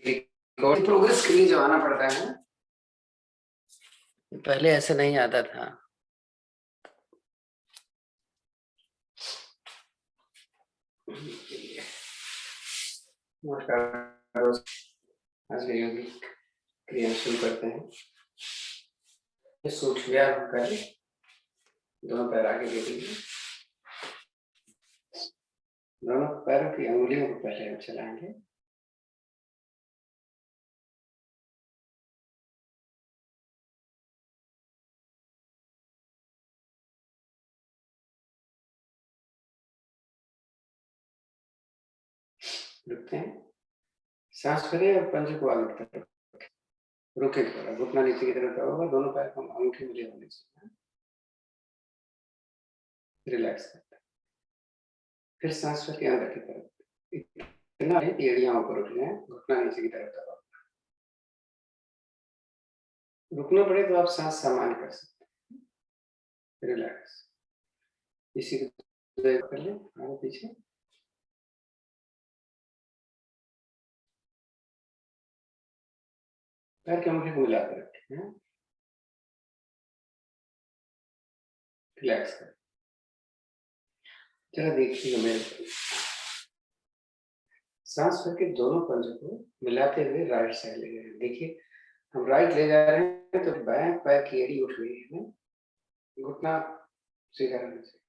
Progress के लिए जो आना पड़ता है, पहले ऐसे नहीं आता था। नमस्कार दोस्त, आज के योगिक क्रिया शुरू करते हैं। सूक्ष्म व्यायाम करें, दोनों पैर आगे दे दीजिए। दोनों पैरों की अंगुलियों को पहले हम चलाएंगे। रुकते हैं, सांस भरिए और पंजे को आगे की तरफ रुके, थोड़ा घुटना नीचे की तरफ होगा, दोनों पैर को अंगूठी मिले होने चाहिए। रिलैक्स करते हैं, फिर सांस भर के अंदर की तरफ, इतना एड़ियां ऊपर उठ जाए, घुटना नीचे की तरफ दबाओ। रुकना पड़े तो आप सांस सामान्य कर सकते हैं। रिलैक्स, इसी को कर ले आगे पीछे। पैर के अंगूठे को मिला कर रखें, रिलैक्स कर। जरा देखिएगा मेरे सांस भर के दोनों पंजों को मिलाते हुए राइट साइड ले जाए। देखिए हम राइट ले जा रहे हैं तो बाएं पैर की एड़ी उठ गई है, घुटना सीधा रहना चाहिए।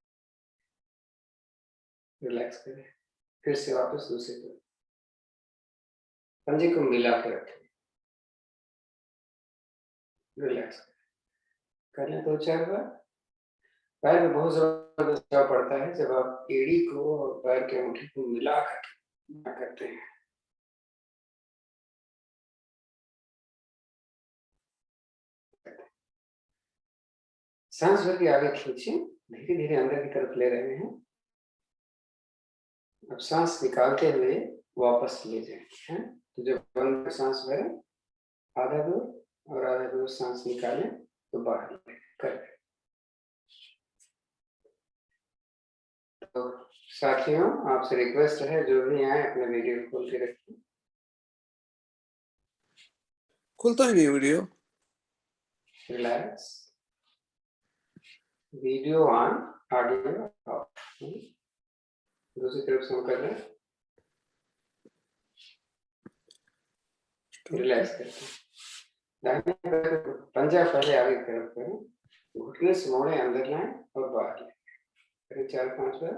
रिलैक्स करें, फिर से वापस दूसरे तरफ पंजे को मिला के रखें। रिलैक्स कर लें 2-4 बार। पैर में बहुत जबरदस्त दबाव पड़ता है जब आप एड़ी को और पैर के अंगूठे को मिला करते हैं। सांस भर के आगे खींचिए, धीरे धीरे अंदर की तरफ ले रहे हैं। अब सांस निकालते हुए वापस ले जाए। तो जब अंदर सांस भरे आधा दूर और आधा दूर सांस निकालें तो बाहर कर। तो साथियों, आपसे रिक्वेस्ट है जो भी आए अपने वीडियो खोल के रखिए। खुलता ही नहीं video. Relax, video on, audio of. दूसरी तरफ से हम कर रहे हैं। रिलैक्स करते हैं, दाहिने पैर को पंजा पहले आगे की तरफ करें, घुटने से मोड़े अंदर लाएं और बाहर लें। करें 4-5 बार।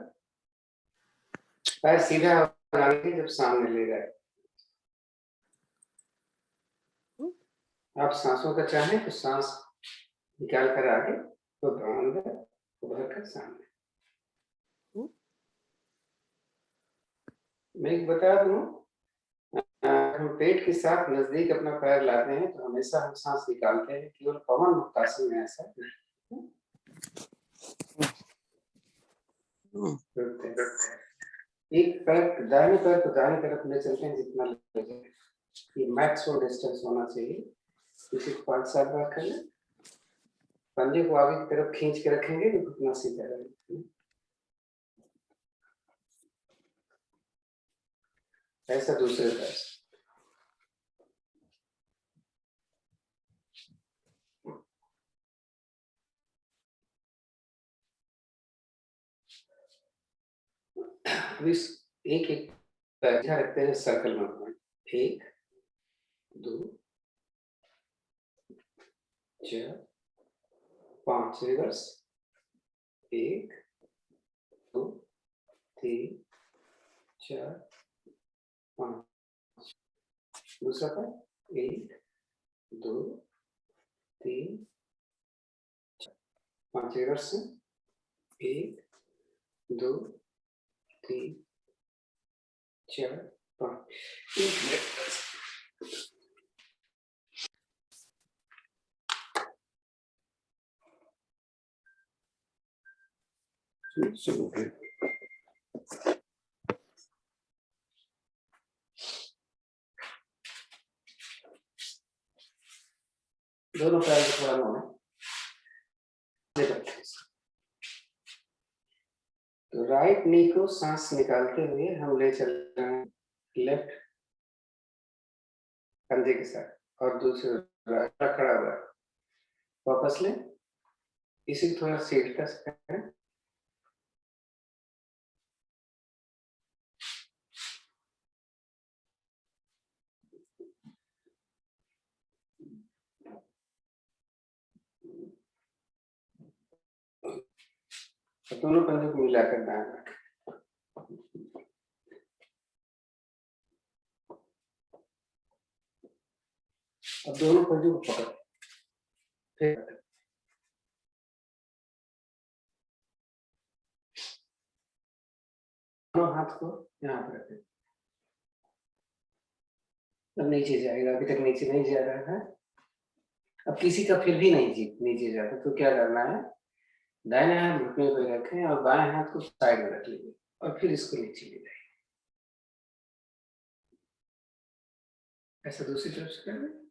पैर सीधा बनाने के जब सामने ले जाए। आप सांसों का चाहें तो सांस निकाल कर आगे तो अंदर उभर कर सामने। मैं एक बता दूं, हम पेट के साथ नजदीक अपना पैर लाते हैं तो हमेशा हम सांस निकालते हैं, केवल पवन मुक्तासन में ऐसा एक पैर दाहिने पैर को दाहिने तरफ ले चलते हैं जितना ले जाए, ये मैक्सिमम डिस्टेंस होना चाहिए। इसी को 5-7 बार कर लें। पंजे को आगे की तरफ खींच के रखेंगे तो घुटना सीधा रहेगा। ऐसा दूसरे पैर से। एक एक पैर रखते हैं, सर्कल में 1 2 4 5 रिवर्स 1 2 3 4 5। दूसरा पैर 1 2 3 4 5 रिवर्स 1 2 3 4 5। एक मिनट दोनों पैर को थोड़ा मोड़े। तो राइट नी को सांस निकालते हुए हम ले चल रहे हैं लेफ्ट कंधे के साथ और दूसरा खड़ा हुआ है। वापस ले, इसी को थोड़ा सीधा सा करें। दोनों कंधे को मिलाकर दाएं रखें। अब दोनों कंधे को पकड़, फिर दोनों हाथ को यहाँ पर रखें। अब नीचे जाएगा, अभी तक नीचे नहीं जा रहा है। अब किसी का फिर भी नहीं नीचे जाता तो क्या करना है, दाहिने हाथ घुटने पर रखें और बाएं हाथ को साइड में रख लीजिए और फिर इसको नीचे ले जाइए। ऐसा दूसरी तरफ से कर दें।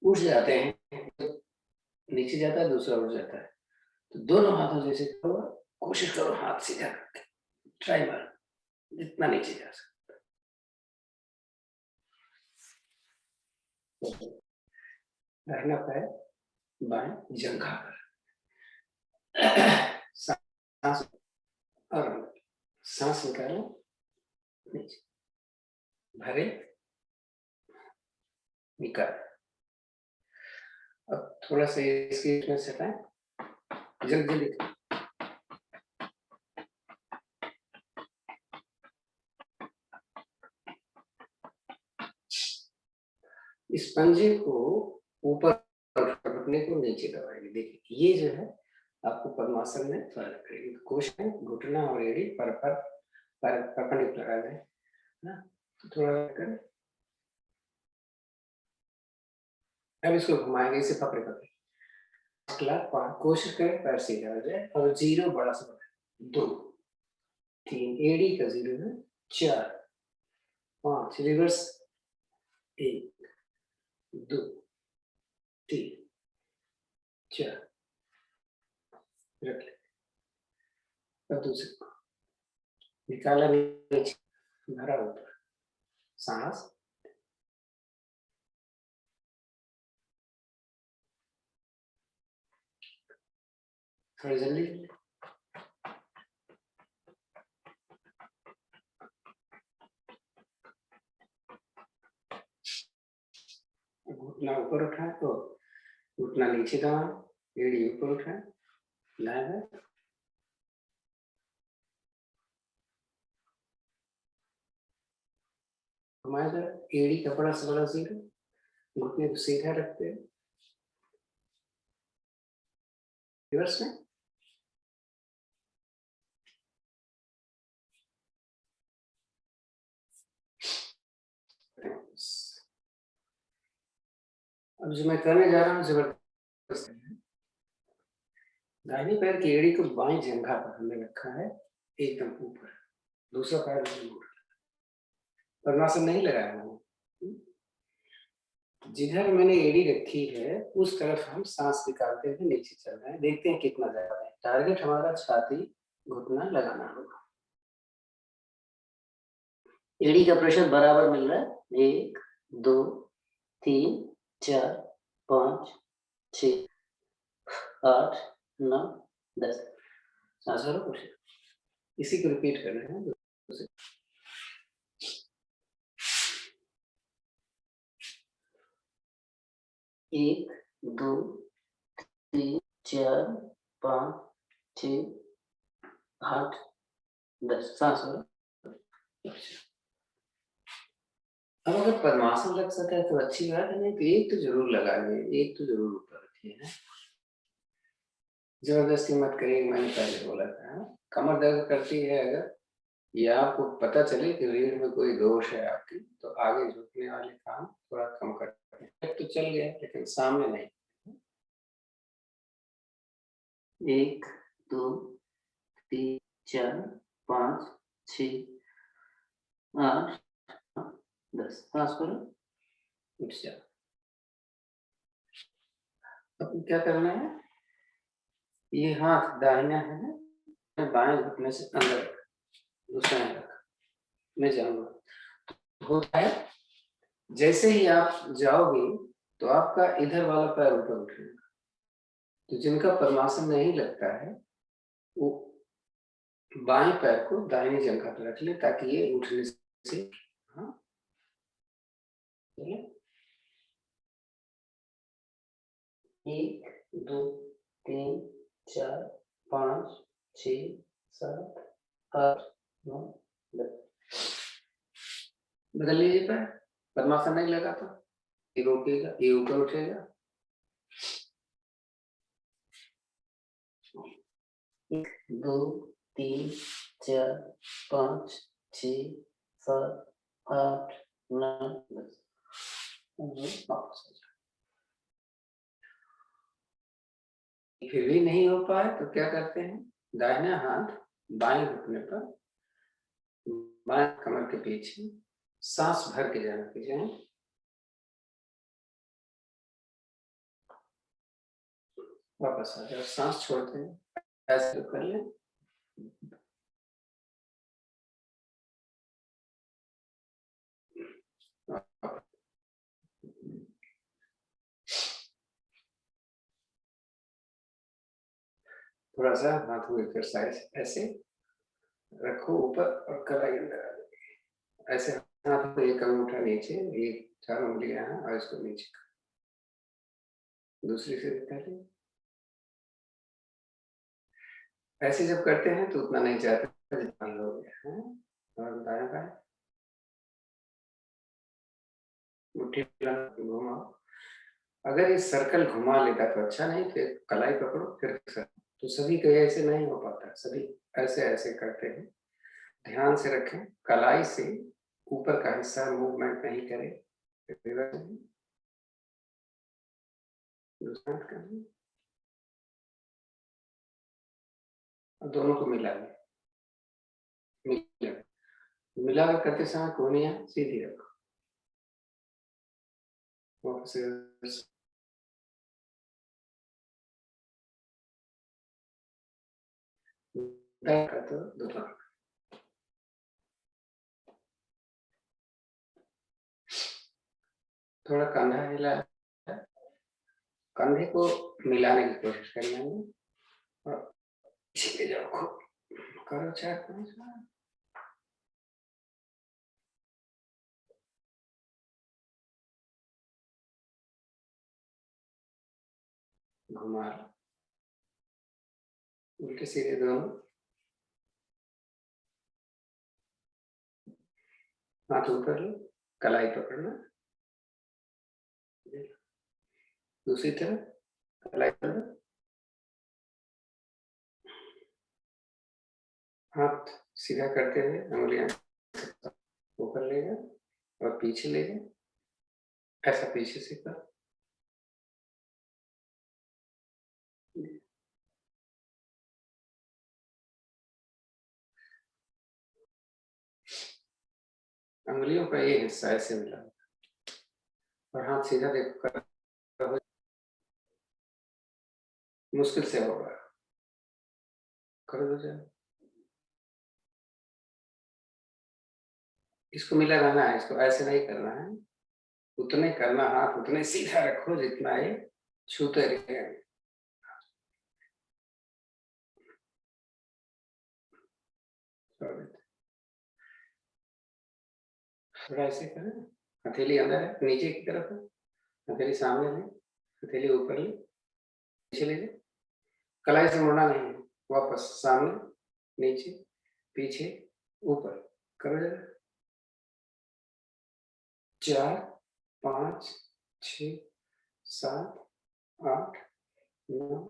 उठ जाते हैं, नीचे जाता है, दूसरा उठ जाता है, तो दोनों हाथों जैसे करो, कोशिश करो हाथ सीधा रखें, ट्राई मारो जितना नीचे जा सकता। दाहिना पैर बाएं जंघा पर, सांस और सांस निकालो, नीचे भरे, निकाल। अब थोड़ा सा इसकी इसमें से हटाएं, जल्दी जल्दी। इस पंजे को ऊपर रखने को नीचे दबाएंगे। देखिए ये जो है आपको पद्मासन में फर्क करेगी। कोशिश करें घुटना और एड़ी परपेंडिकुलर आ जाए ना, तो थोड़ा कर। अब इसको घुमाएंगे, इसे पकड़े पकड़े, कोशिश करें पैर सीधा हो जाए और जीरो बड़ा सा बड़ा, 2 3 एड़ी का जीरो है, 4 5 रिवर्स, 1 2 3 4 रख ले। अब दूसरे को निकाला नीचे, भरा ऊपर, सांस, थोड़ी जल्दी। घुटना ऊपर उठाए तो घुटना नीचे दबाएं, एड़ी ऊपर उठाए, दाएं हमारे एड़ी का बड़ा से बड़ा जीरो, घुटने को सीधा रखते हैं, रिवर्स में। अब जो मैं करने जा रहा हूँ जबरदस्त है। दाहिने पैर की एड़ी को बाएं जंघा पर हमने रखा है, एकदम ऊपर, दूसरा पैर दूर, पद्मासन नहीं लगाया हूँ। जिधर मैंने एड़ी रखी है उस तरफ हम सांस निकालते हुए नीचे चल रहे हैं, देखते हैं कितना ज्यादा है। टारगेट हमारा छाती घुटना लगाना होगा। एड़ी का प्रेशर बराबर मिल रहा है, 1 2 3 4 5 6 8 9 10। सांस लो, इसी को रिपीट करना है। 1 2 3 4 5 6 8 10। सांस लो। अब अगर पद्मासन लग सकता है तो अच्छी बात है, नहीं तो एक तो जरूर लगा ले, एक तो जरूर ऊपर रखिए है। जबरदस्ती मत करिए, मैंने पहले बोला था। कमर दर्द करती है अगर, या आपको पता चले कि रीढ़ में कोई दोष है आपकी, तो आगे झुकने वाले काम थोड़ा कम करते हैं। तो चल गया लेकिन सामने नहीं। 1 2 3 4 5 6 8 10। सांस करो, उठ जाओ। अब क्या करना है, ये हाथ दाहिना है, बाएं घुटने से अंदर, दूसरा रखा, मैं जाऊंगा। होता है जैसे ही आप जाओगे तो आपका इधर वाला पैर ऊपर उठेगा। तो जिनका पद्मासन नहीं लगता है वो बाएं पैर को दाहिनी जंघा पर रख ले ताकि ये उठने से हाँ चलिए। 1 2 3 4 5 6 7 8 9 10 बदल लीजिए पैर। पद्मासन नहीं लगा तो ये रोकेगा, ये ऊपर उठेगा। 1 2 3 4 5 6 7 8 9 10 वापस हो जाओ। फिर भी नहीं हो पाए तो क्या करते हैं, दाहिना हाथ बाएं घुटने पर बाएं कमर के पीछे सांस भर के जाना कीजिए। वापस आ जाओ, सांस छोड़ते हैं, ऐसे कर लें। थोड़ा सा हाथ को एक्सरसाइज ऐसे रखो ऊपर और कलाई अंदर आ जाए। ऐसे हाथ को एक अंगूठा नीचे, ये 4 उंगलियां हैं और इसको नीचे दूसरी से पहले ऐसे जब करते हैं तो उतना नहीं जाता जितना हो गया है। और दाएं बाएं मुट्ठी घुमाओ। अगर ये सर्कल घुमा लेता तो अच्छा, नहीं फिर कलाई पकड़ो फिर तो सभी का ऐसे नहीं हो पाता, सभी ऐसे ऐसे करते हैं। ध्यान से रखें कलाई से ऊपर का हिस्सा मूवमेंट नहीं करे। दूसरा करें और दोनों को मिला लें। मिलाकर करते समय कोहनियां सीधी रखो। तो दोनों थोड़ा कंधा हिला, कंधे को मिलाने की कोशिश करना है और पीछे ले जाओ खूब करो 4-5 बार। घुमा लो उल्टे सीधे दोनों। हाथ ऊपर लो, कलाई पकड़ना, दूसरी तरफ कलाई पकड़ो, हाथ सीधा करते हुए उंगलियां ऊपर ले जाओ और पीछे ले जाओ, ऐसा पीछे से कर। उंगलियों का ये हिस्सा ऐसे मिला और हाथ सीधा देखो कर, मुश्किल से होगा, कर दो जाए। इसको मिला रहना है, इसको ऐसे नहीं करना है, उतने करना, हाथ उतने सीधा रखो जितना ये छूते रहे। थोड़ा ऐसे करें, हथेली अंदर है नीचे की तरफ है, हथेली सामने ले, हथेली ऊपर ले, पीछे ले जाए, कलाई से मुड़ना नहीं है, वापस सामने नीचे पीछे ऊपर करो जरा। 4 5 6 7 8 9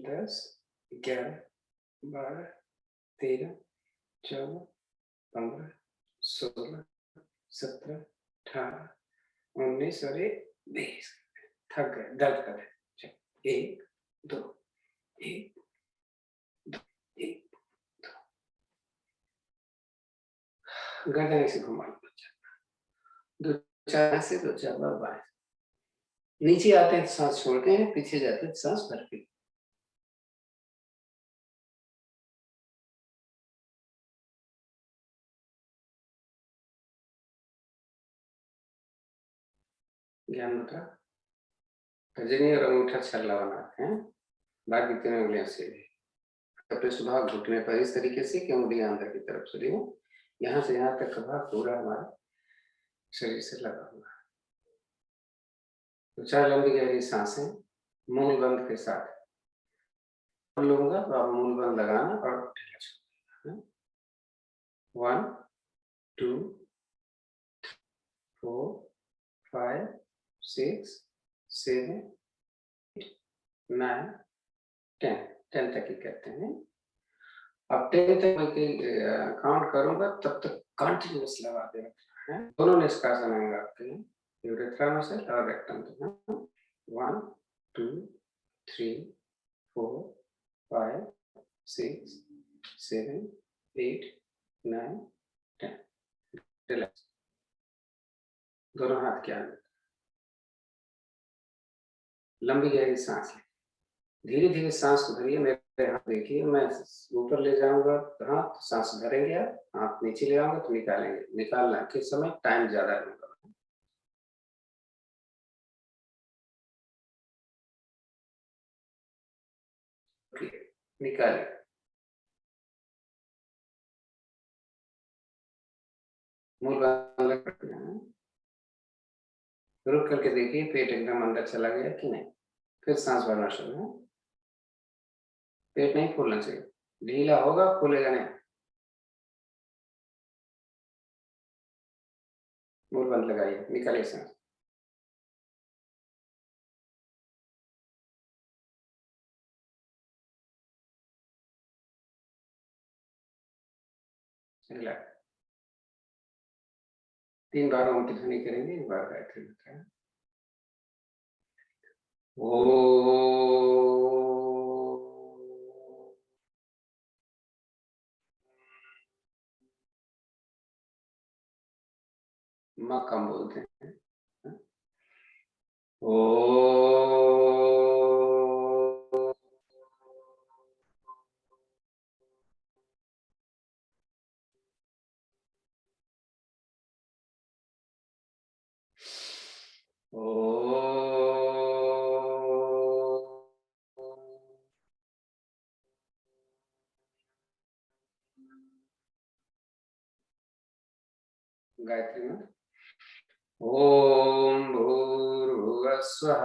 10 11 12 13 14 15 16 17 18 19 और 20। थक गए, दर्द कर रहे। 1 2 1 2 1 2 गर्दन ऐसे घुमा लो, 2-4 से 2-4 बार बाएं। नीचे आते हैं सांस छोड़ते हैं, पीछे जाते हैं सांस भर के। ज्ञान मुद्रा, तर्जनी और अंगूठा छल्ला बनाते हैं, बाकी तीनों उंगलियां सीधी, अपने सुबह घुटने पर इस तरीके से कि उंगलियां अंदर की तरफ चली हो, यहाँ से यहाँ तक का भाग पूरा हमारा शरीर से लगा हुआ है। तो 4 लंबी गहरी सांसें मूल बंद के साथ लूंगा, तो आप मूल बंद लगाना और ढीला छोड़ना। 1 2 4 5 6 7 9 10 तक ही कहते हैं। अब 10 तक मैं काउंट करूंगा, तब तक कंटिन्यूअस लगा के रखना है। दोनों निष्कासन अंग आपके हैं, यूरेथ्रा मसल और रेक्टम। 1 2 3 4 5 6 7 8 9 10। रिलैक्स, दोनों हाथ के आगे, लंबी गहरी सांस लें, धीरे धीरे सांस को भरिए। मेरे हाथ देखिए, मैं ऊपर ले जाऊंगा तो हाथ सांस भरेंगे, आप हाथ नीचे ले आऊंगा तो निकालेंगे। निकालना के समय टाइम ज्यादा लूंगा। निकालिए, मूल बंद रखना है। रुक करके देखिए पेट एकदम अंदर चला गया कि नहीं, फिर सांस भरना शुरू है। पेट नहीं फूलना चाहिए, ढीला होगा फूलेगा नहीं। मूल बंद लगाइए, निकालिए सांस। रिलैक्स, 3 बार ओम की ध्वनि करेंगे, 1 बार गायत्री मंत्र है। माँ कम बोलते हैं। ओ गायत्री मंत्र। ओम भूर्भुवस्वः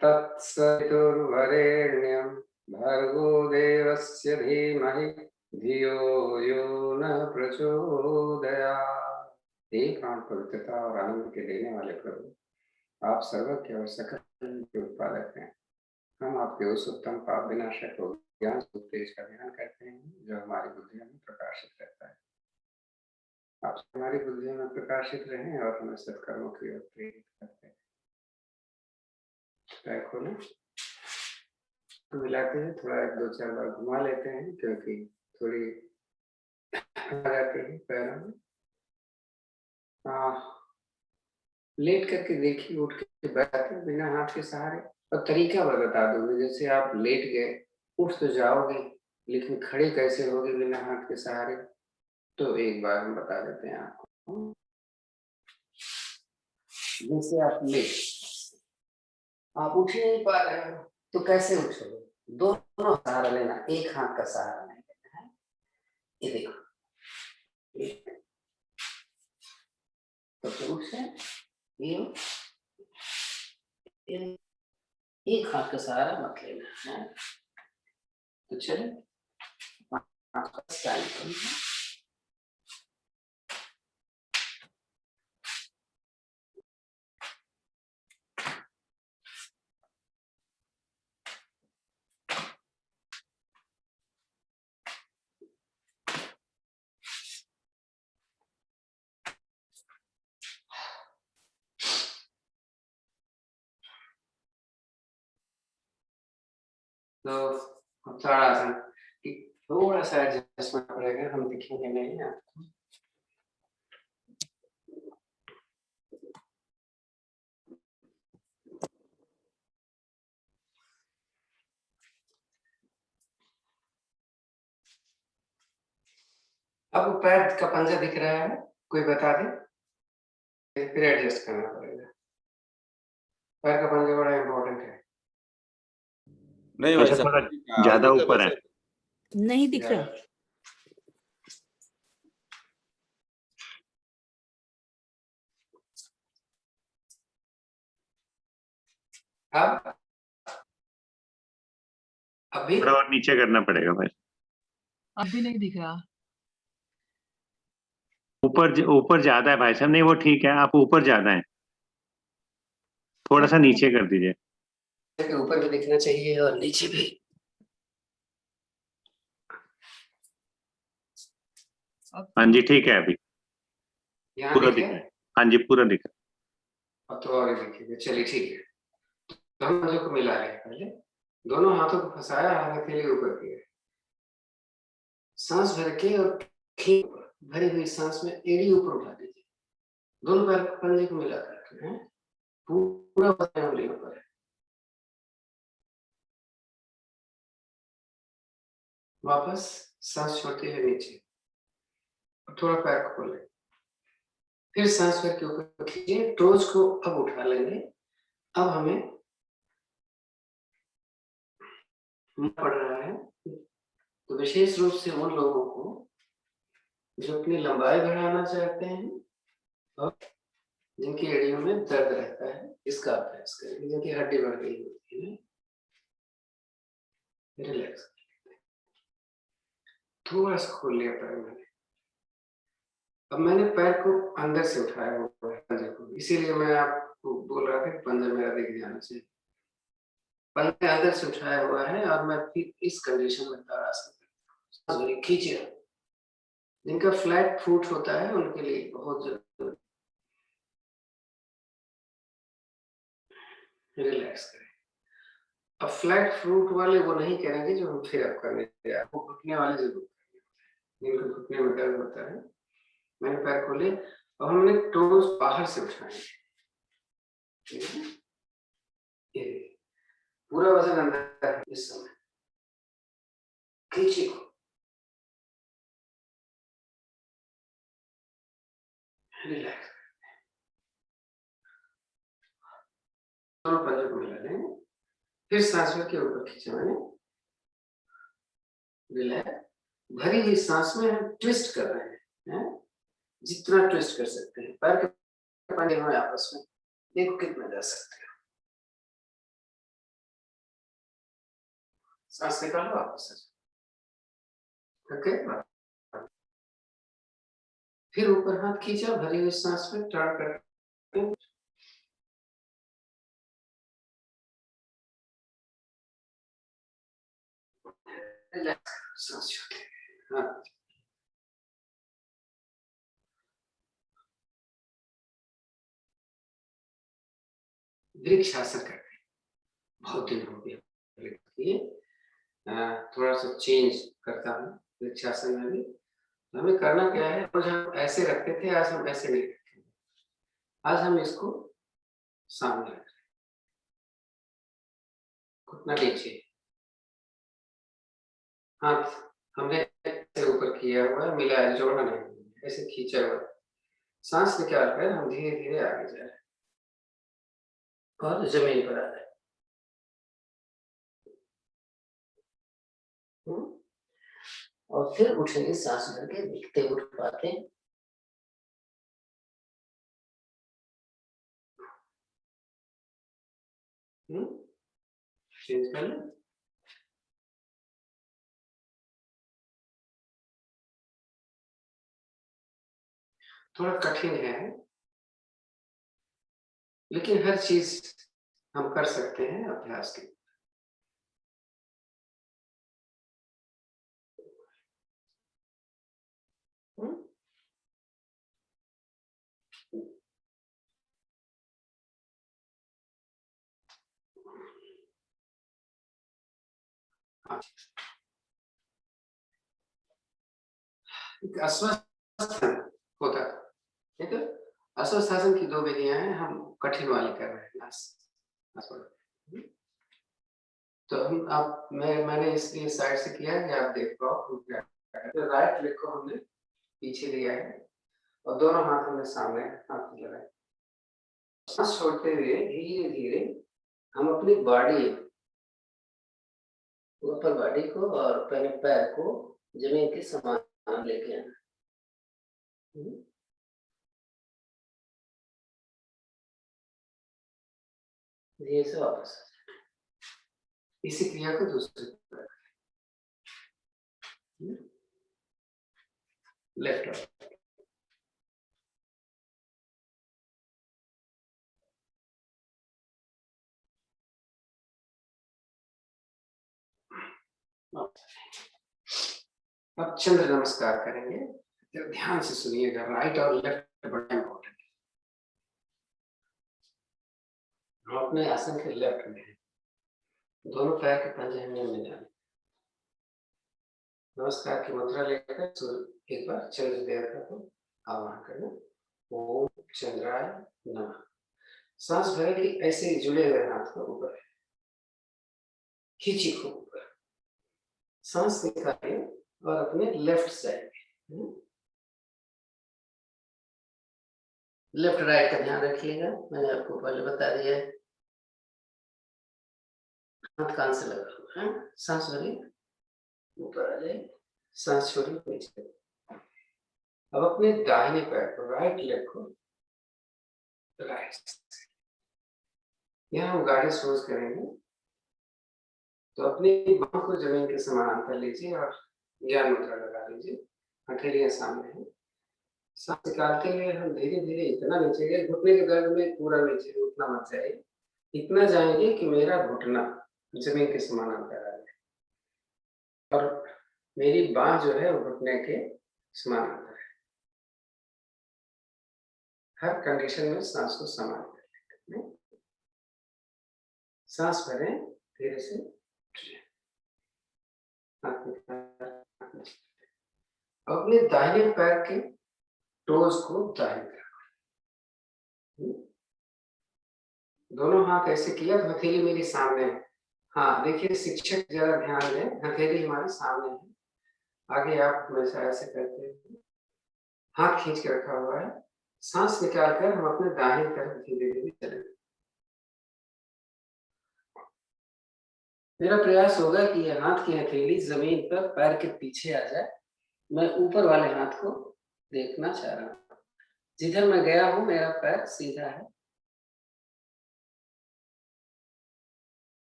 तत्सवितुर्वरेण्यं भर्गो देवस्य धीमहि धियो यो नः प्रचोदयात्। हे प्राण पवित्रता और आनंद के देने वाले प्रभु, आप सर्वज्ञ और सकल के उत्पादक हैं। हम आपके उस उत्तम पाप विनाशक और ज्ञान तेज का ध्यान करते हैं जो हमारी बुद्धि में प्रकाशित रहता है। आप हमारी बुद्धि में प्रकाशित रहें और हमें सत्कर्मों की ओर प्रेरित करते हैं। पैर खोलें, मिलाते हैं, थोड़ा 1-2-4 बार घुमा लेते हैं क्योंकि थोड़ी आ जाती है पैरों में। लेट करके देखिए, उठ के बैठे बिना हाथ के सहारे। और तरीका मैं बता दूंगी, जैसे आप लेट गए, उठ तो जाओगे लेकिन खड़े कैसे होगे बिना हाथ के सहारे, तो एक बार हम बता देते हैं आपको। जैसे आप उठ ही नहीं पा रहे हो तो कैसे उठोगे? दोनों सहारा लेना, एक हाथ का सहारा नहीं लेना है। ये देखो, तो फिर उठ से ये एक हाथ का सहारा मत लेना है। तो चले आपका स्टाइल करें। तो थोड़ा सा एडजस्टमेंट पड़ेगा, हम दिखेंगे नहीं आपको। अब पैर का पंजा दिख रहा है, कोई बता दे, फिर एडजस्ट करना पड़ेगा। पैर का पंजा बड़ा इम्पोर्टेंट है। नहीं भाई अच्छा, साहब, थोड़ा ज्यादा ऊपर है। नहीं दिख रहा। अब अभी थोड़ा और नीचे करना पड़ेगा भाई। अभी नहीं दिख रहा। ऊपर ज्यादा है भाई साहब। नहीं वो ठीक है, आप ऊपर ज्यादा है, थोड़ा सा नीचे कर दीजिए। के ऊपर भी दिखना चाहिए और नीचे भी। हाँ जी ठीक है, अभी यहाँ पूरा दिखे? दिख रहा है। हाँ जी पूरा दिख रहा अब तो और दिखेगा। चलिए ठीक है, तो हम पंजों को मिला लें। पहले दोनों हाथों को फंसाया, हाथ हथेली ऊपर किए, सांस भर के और खींच, भरी हुई सांस में एड़ी ऊपर उठा दीजिए। दोनों पैर पंजे को मिला करके हैं, पूरा वजन उंगलियों पर है। वापस सांस छोड़ते हुए नीचे, और थोड़ा पैर को खोलें, फिर सांस भर के ऊपर खींचिए। टोज को अब उठा लेंगे। अब हमें पड़ रहा है, तो विशेष रूप से उन लोगों को जो अपनी लंबाई बढ़ाना चाहते हैं और जिनकी एड़ियों में दर्द रहता है, इसका अभ्यास करेंगे। जिनकी हड्डी बढ़ गई होती है, रिलैक्स, थोड़ा सा खोल लिया पैर मैंने। अब मैंने पैर को अंदर से उठाया हुआ है पंजे को, इसीलिए मैं आपको बोल रहा था कि पंजा मेरा दिख जाना चाहिए। पंजा अंदर से उठाया हुआ है और मैं फिर इस कंडीशन में ताड़ासन खींचे। जिनका फ्लैट फुट होता है उनके लिए बहुत जरूरी, रिलैक्स करें। अब फ्लैट फ्रूट वाले वो नहीं करेंगे जो हम फिर अब करने जा रहे हैं, वो घुटने वाले जरूर करेंगे जिनको घुटने में दर्द होता है। मैंने पैर खोले और हमने टोज बाहर से उठाए, ये पूरा वजन अंदर है। इस समय खींचिए, रिलैक्स, दोनों पंजों को मिला लें, फिर सांस भर के ऊपर खींचा मैंने, रिलैक्स। भरी हुई सांस में हम ट्विस्ट कर रहे हैं, जितना ट्विस्ट कर सकते हैं। पैर के पंजे में आपस में देखो कितना जा सकते हैं। सांस निकालो आपस में, ओके। फिर ऊपर हाथ खींचा, भरी हुई सांस में टर्न करके सांस छोड़ते, हाँ। वृक्षासन करते हैं, बहुत दिन हो गए, थोड़ा सा चेंज करता हूँ वृक्षासन में भी। हमें करना क्या है, रोज हम ऐसे रखते थे, आज हम ऐसे नहीं रखेंगे। आज हम इसको सामने रख रहे हैं, घुटना नीचे, हाथ हमने ऐसे ऊपर किया हुआ है, मिला है, जोड़ना नहीं, ऐसे खींचा हुआ है। सांस निकाल कर हम धीरे धीरे आगे जा रहे हैं और जमीन पर आ रहे हैं। और फिर उठेंगे, सांस भरके दिखते उठ पाते हैं। चेंज कर लें। थोड़ा कठिन है, लेकिन हर चीज हम कर सकते हैं अभ्यास के। अस्वस्थ होता है, ठीक है। अस्वस्थ आसन की दो विधियां हैं, हम कठिन वाली कर रहे हैं। तो हम आप मैंने इसलिए साइड से किया है कि आप देख पाओ। तो राइट लेग को हमने पीछे लिया है और दोनों हाथ हमने सामने हाथ लगाए, सांस छोड़ते हुए धीरे धीरे हम अपनी बॉडी, ऊपर बॉडी को और पहले पैर को जमीन के समान लेके आना। धीरे से वापस आ जाए। इसी क्रिया को दूसरे लेफ्ट। अब चंद्र नमस्कार करेंगे। तो ध्यान से सुनिएगा, राइट और लेफ्ट बड़ा इंपॉर्टेंट है। हम अपने आसन के लेफ्ट में हैं, दोनों पैर के पंजे हमें में जाने। नमस्कार की मुद्रा लेकर एक बार चंद्र देवता को आह्वान करना। ओम चंद्राय नमः। सांस भरे कि ऐसे जुड़े हुए हाथ को ऊपर खींची खूब ऊपर, सांस निकालिए और अपने लेफ्ट साइड लेफ्ट राइट का ध्यान रखिएगा। मैंने आपको पहले बता दिया है, हाथ कान से लगा हुआ है। सांस भरिए, ऊपर आ जाए, सांस छोड़िए, नीचे। अब अपने दाहिने पैर को, राइट लेग को राइट, यहाँ हम गाड़ी सोच करेंगे। तो अपनी बाहों को जमीन के समानांतर लीजिए और ज्ञान मुद्रा लगा लीजिए। हथेलियां सामने हैं। सांस निकालते हुए हम धीरे धीरे इतना नीचे गए, घुटने के दर्द में पूरा नीचे उतना मत जाइए, इतना जाएंगे कि मेरा घुटना जमीन के समानांतर आ जाए और मेरी बाह जो है वो घुटने के समानांतर है। हर कंडीशन में सांस को समान करें। सांस भरें, धीरे से अपने दाहिने पैर के टोज को दाहिने तरफ, दोनों हाथ ऐसे किया तो हथेली मेरी सामने है। हाँ देखिए शिक्षक जरा ध्यान दें, हथेली हमारे सामने है। आगे आप हमेशा ऐसे करते हैं, हाथ खींच के रखा हुआ है। सांस निकालकर हम अपने दाहिने तरफ धीरे धीरे चलें। मेरा प्रयास होगा कि यह हाथ की हथेली जमीन पर पैर के पीछे आ जाए। मैं ऊपर वाले हाथ को देखना चाह रहा हूं। जिधर मैं गया हूं मेरा पैर सीधा है।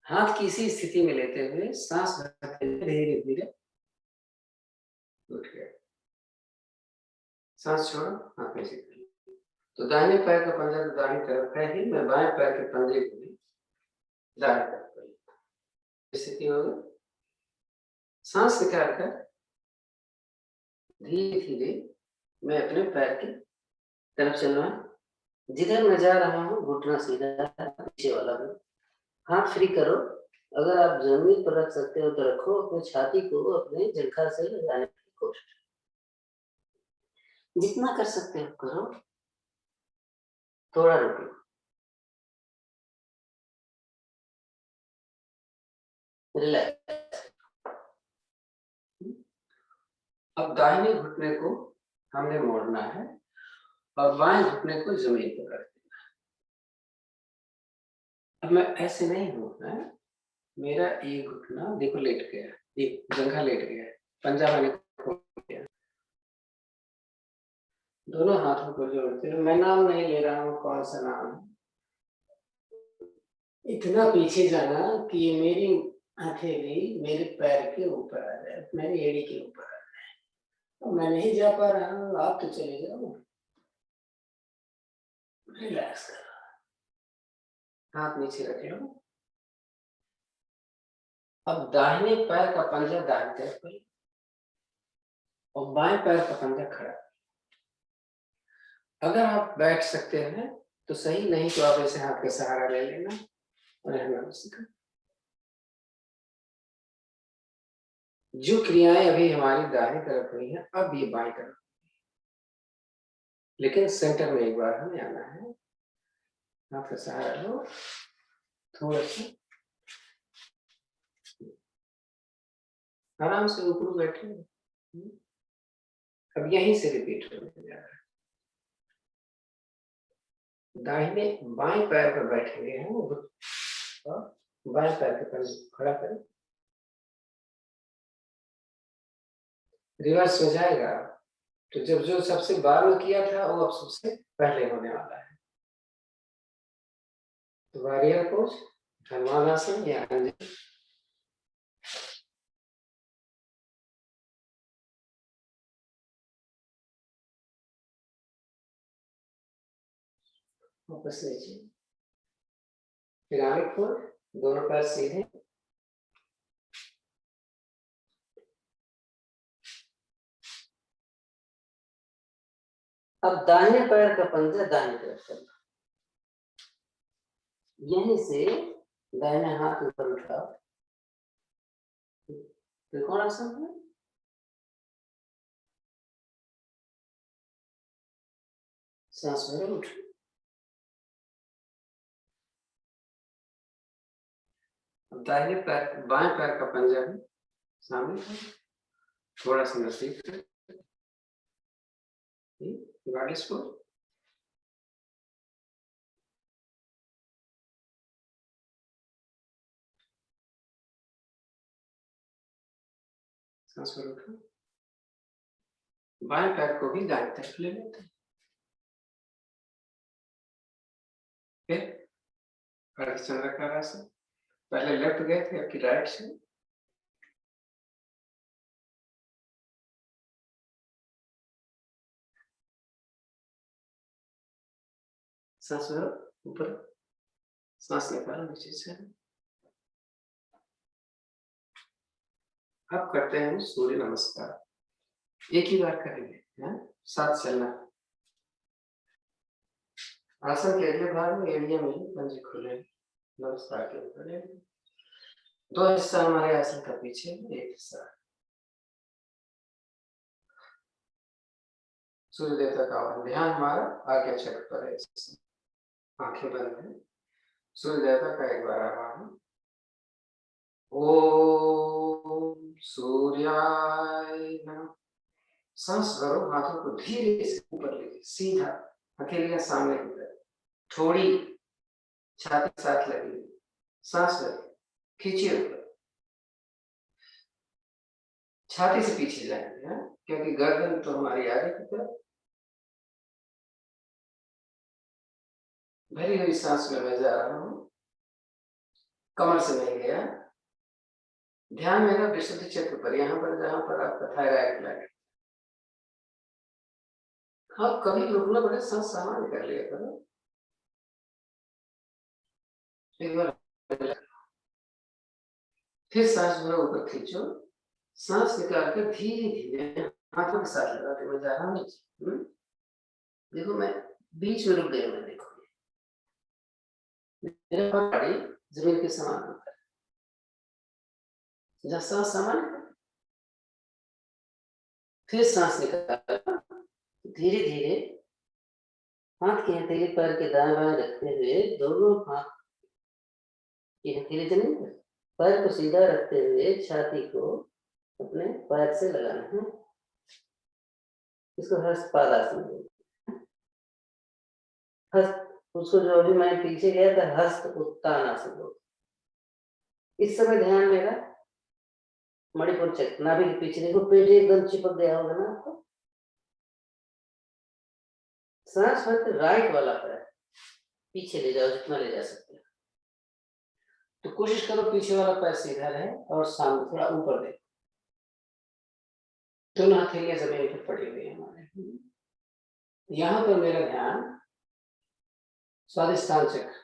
हाथ की इसी स्थिति में लेते हुए सांस भरते हुए धीरे धीरे उठ गया। सांस छोड़ो, हाथ में से तो दाहिने पैर का पंजा तो दाहिनी तरफ है ही, मैं बाएं पैर के पंजे को भी दाहिने तरफ कर स्थिति होगी। सांस निकालकर धीरे धीरे मैं अपने पैर की तरफ चल रहा हूं। जिधर मैं जा रहा हूँ घुटना सीधा, पीछे वाला भी। हाथ फ्री करो, अगर आप जमीन पर रख सकते हो तो रखो। अपने छाती को अपने जंघा से लगाने की कोशिश, जितना कर सकते हो करो। थोड़ा रुको। रिलैक्स। अब दाहिने घुटने को हमने मोड़ना है और बाएं घुटने को जमीन पर रख देना है। अब मैं ऐसे नहीं हूं, मेरा एक घुटना देखो लेट गया, एक जंघा लेट गया, पंजा मैंने खोल दिया। दोनों हाथों को जोड़ते हुए, मैं नाम नहीं ले रहा हूँ, कौन सा नाम है, इतना पीछे जाना कि मेरी हथेली मेरे पैर के ऊपर आ जाए, मेरी एड़ी के ऊपर आ जाए। तो मैं नहीं जा पा रहा हूँ, आप तो चले जाओ। रिलैक्स करो, हाथ नीचे रख लो। अब दाहिने पैर का पंजा दाहिनी तरफ करो और बाएं पैर का पंजा खड़ा। अगर आप बैठ सकते हैं तो सही, नहीं तो आप ऐसे हाथ का सहारा ले लेना और रहना सीखो। जो क्रियाएं अभी हमारी दाहिनी तरफ हुई हैं, अब ये बाएं तरफ, लेकिन सेंटर में एक बार हमें आना है। हाथ का सहारा लो, थोड़ा सा आराम से ऊपर बैठे। अब यहीं से रिपीट होने जा रहा है। दाहिने बाएं पैर पर बैठेंगे हम और बाएं पैर के पर खड़ा करें, रिवर्स हो जाएगा। तो जब जो सबसे बाद में किया था वो अब सबसे पहले होने वाला है। तो वारियर पोज, हनुमान आसन या अंजलि। वापस नीचे, पिरामिड पोज, दोनों पैर सीधे, अब दाहिने पैर का पंजा दाहिने तरफ करना, यहीं से दाहिने हाथ ऊपर उठाओ, त्रिकोणासन में सांस भरो, उठो। अब दाहिने पैर बाएं पैर का पंजा भी सामने करो, थोड़ा सा नजदीक करो, गॉडेस पोज। सांस भरो, उठो। बाएं पैर को भी दाएं तरफ ले लेते हैं, फिर अर्धचंद्राकार आसन। पहले लेफ्ट गए थे, अब की राइट से, सांस भरो, ऊपर, सांस निकालो नीचे से। अब करते हैं सूर्य नमस्कार, एक ही बार करेंगे, साथ चलना। आसन के अगले भाग में एड़ियां मिली, पंजे खुले, नमस्कार के ऊपर। दो हिस्सा हमारे आसन का पीछे, एक हिस्सा सूर्य देवता का आह्वान। ध्यान हमारा आज्ञा चक्र पर है, आंखें बंद है। सूर्य देवता का एक बार आह्वान, ओम सूर्याय नमः। सांस भरो, हाथों को धीरे से ऊपर ले, सीधा, हथेलियां सामने की तरफ, थोड़ी छाती साथ लगी, सांस भरो, खींचिए ऊपर, छाती से पीछे जाएंगे, क्योंकि गर्दन तो हमारी आगे की तरफ। भरी हुई सांस में मैं जा रहा हूं, कमर से नहीं गया। ध्यान मेरा विशुद्ध चक्र पर, यहां पर जहां पर आपका थायराइड ग्लैंड। हाँ, कभी रुकना पड़े, सांस सामान्य कर लिया करो। एक बार फिर सांस भरो, ऊपर खींचो, सांस निकाल कर धीरे धीरे हाथों के साथ लगाते हुए जा रहा हूं नीचे। देखो मैं बीच में रुक गया, मैं देखो मेरा बॉडी जमीन के समान होता है। जब सांस सामान्य, फिर सांस निकाल, धीरे धीरे हाथ की हथेली पैर के दाएं बाएं रखते हुए, दोनों हाथ की हथेली जमीन पर, पैर को सीधा रखते हुए छाती को अपने पैर से लगाना है। इसको हस्तपादासन बोलते हैं। हस्त, उसको जो अभी मैं पीछे गया था, हस्त उत्तानासन बोलते हैं। इस समय ध्यान मेरा मणिपुर चक्र, नाभि के पीछे। देखो पेट एकदम चिपक गया होगा ना आपको। सांस भरते राइट वाला पैर पीछे ले जाओ, जितना ले जा सकते हो। तो कोशिश करो पीछे वाला पैर सीधा रहे और सामने थोड़ा ऊपर देखो। दोनों हथेलियां जमीन पर पड़ी हुई है हमारे। यहां पर मेरा ध्यान स्वादिष्टान चक्र,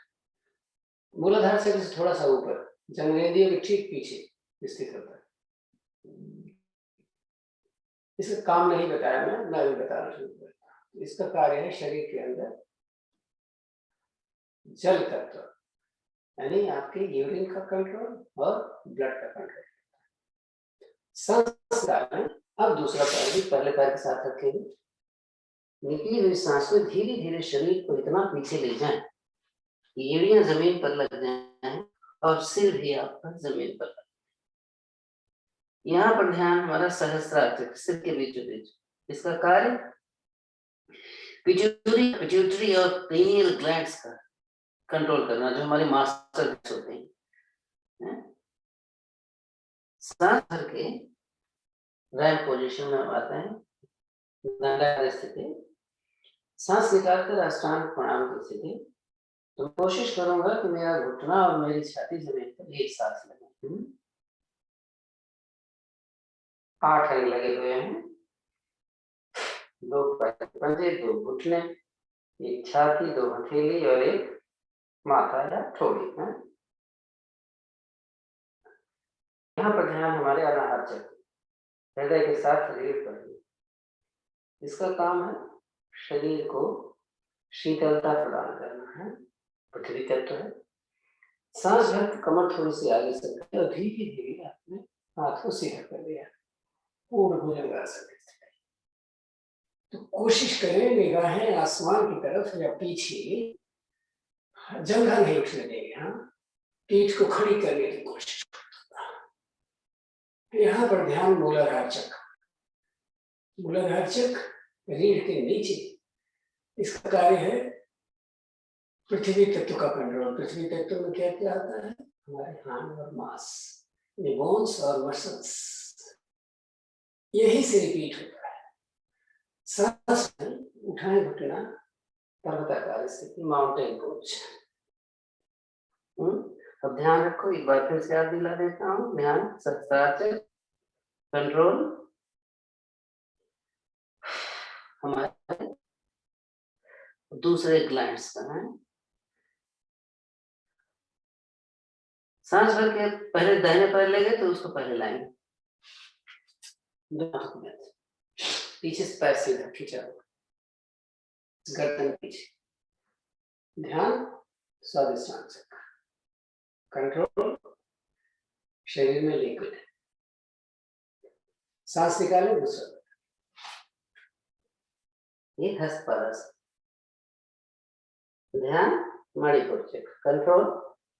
मूलाधार चक्र से थोड़ा सा ऊपर, जंघेंद्रियों के ठीक पीछे स्थित होता है। इसका काम नहीं बताया मैं भी बताना शुरू करता हूं। इसका कार्य है शरीर के अंदर जल तत्व, यानी आपके यूरिन का कंट्रोल और ब्लड का कंट्रोल। सांस डालें। अब दूसरा पैर भी पहले पैर के साथ रखेंगे। निकली हुई सांस में धीरे धीरे शरीर को इतना पीछे ले जाएं, एड़ियां जमीन पर लग जाएं और सिर भी आपका जमीन पर लग। यहाँ पर ध्यान हमारा सहस्त्रार चक्र, सिर के बीचों बीच। इसका कार्य पिट्यूटरी और पीनियल ग्लैंड्स का कंट्रोल करना, जो हमारे मास्टर होते हैं। सांस भर के रैंप पोजीशन में आते हैं, दंडाकार स्थिति। सांस निकाल कर अष्टांग प्रणाम की स्थिति। तो कोशिश करूंगा कि मेरा घुटना और मेरी छाती जमीन पर एक साथ लगे। 8 अंग लगे हुए हैं, 2 पंजे, 2 घुटने, 1 छाती, 2 हथेली और 1 माथा या ठोड़ी है। यहाँ पर ध्यान हमारे अनाहत चक्र, हृदय के साथ शरीर पर है। इसका काम है शरीर को शीतलता प्रदान करना है, पृथ्वी तत्व है। सांस भर कमर थोड़ी सी आगे सरकाई और धीरे धीरे आपने हाथ को सीधा कर लिया, पूर्ण भुजंगासन। तो कोशिश करें निगाहें आसमान की तरफ या पीछे, जंघा नहीं उठने देंगे। हाँ, पीठ को खड़ी करने की कोशिश। यहाँ पर ध्यान मूलाधार चक्र, मूलाधार चक्र रीढ़ के नीचे। इसका कार्य है पृथ्वी तत्व का कंट्रोल। पृथ्वी तत्व में क्या क्या आता है? हमारे हार्ट और मांस, बोन्स और मसल्स, यही से रिपीट होता है। सांस उठाएं घुटना, पर्वताकार स्थिति, माउंटेन पोज। अब ध्यान रखो, एक बार फिर से याद दिला देता हूँ। ध्यान सहस्त्रार कंट्रोल हमारे दूसरे ग्लैंड्स का है। सांस भर के पहले दाहिने पैर ले गए तो उसको पहले लाएंगे, पीछे से पैर सीधा खींचा, गर्दन पीछे। ध्यान स्वादिष्टान चक्र, कंट्रोल शरीर में लिक्विड। सांस निकाले दूसरा, ये हस्तपादासन। ध्यान मणिपुर चक्र, कंट्रोल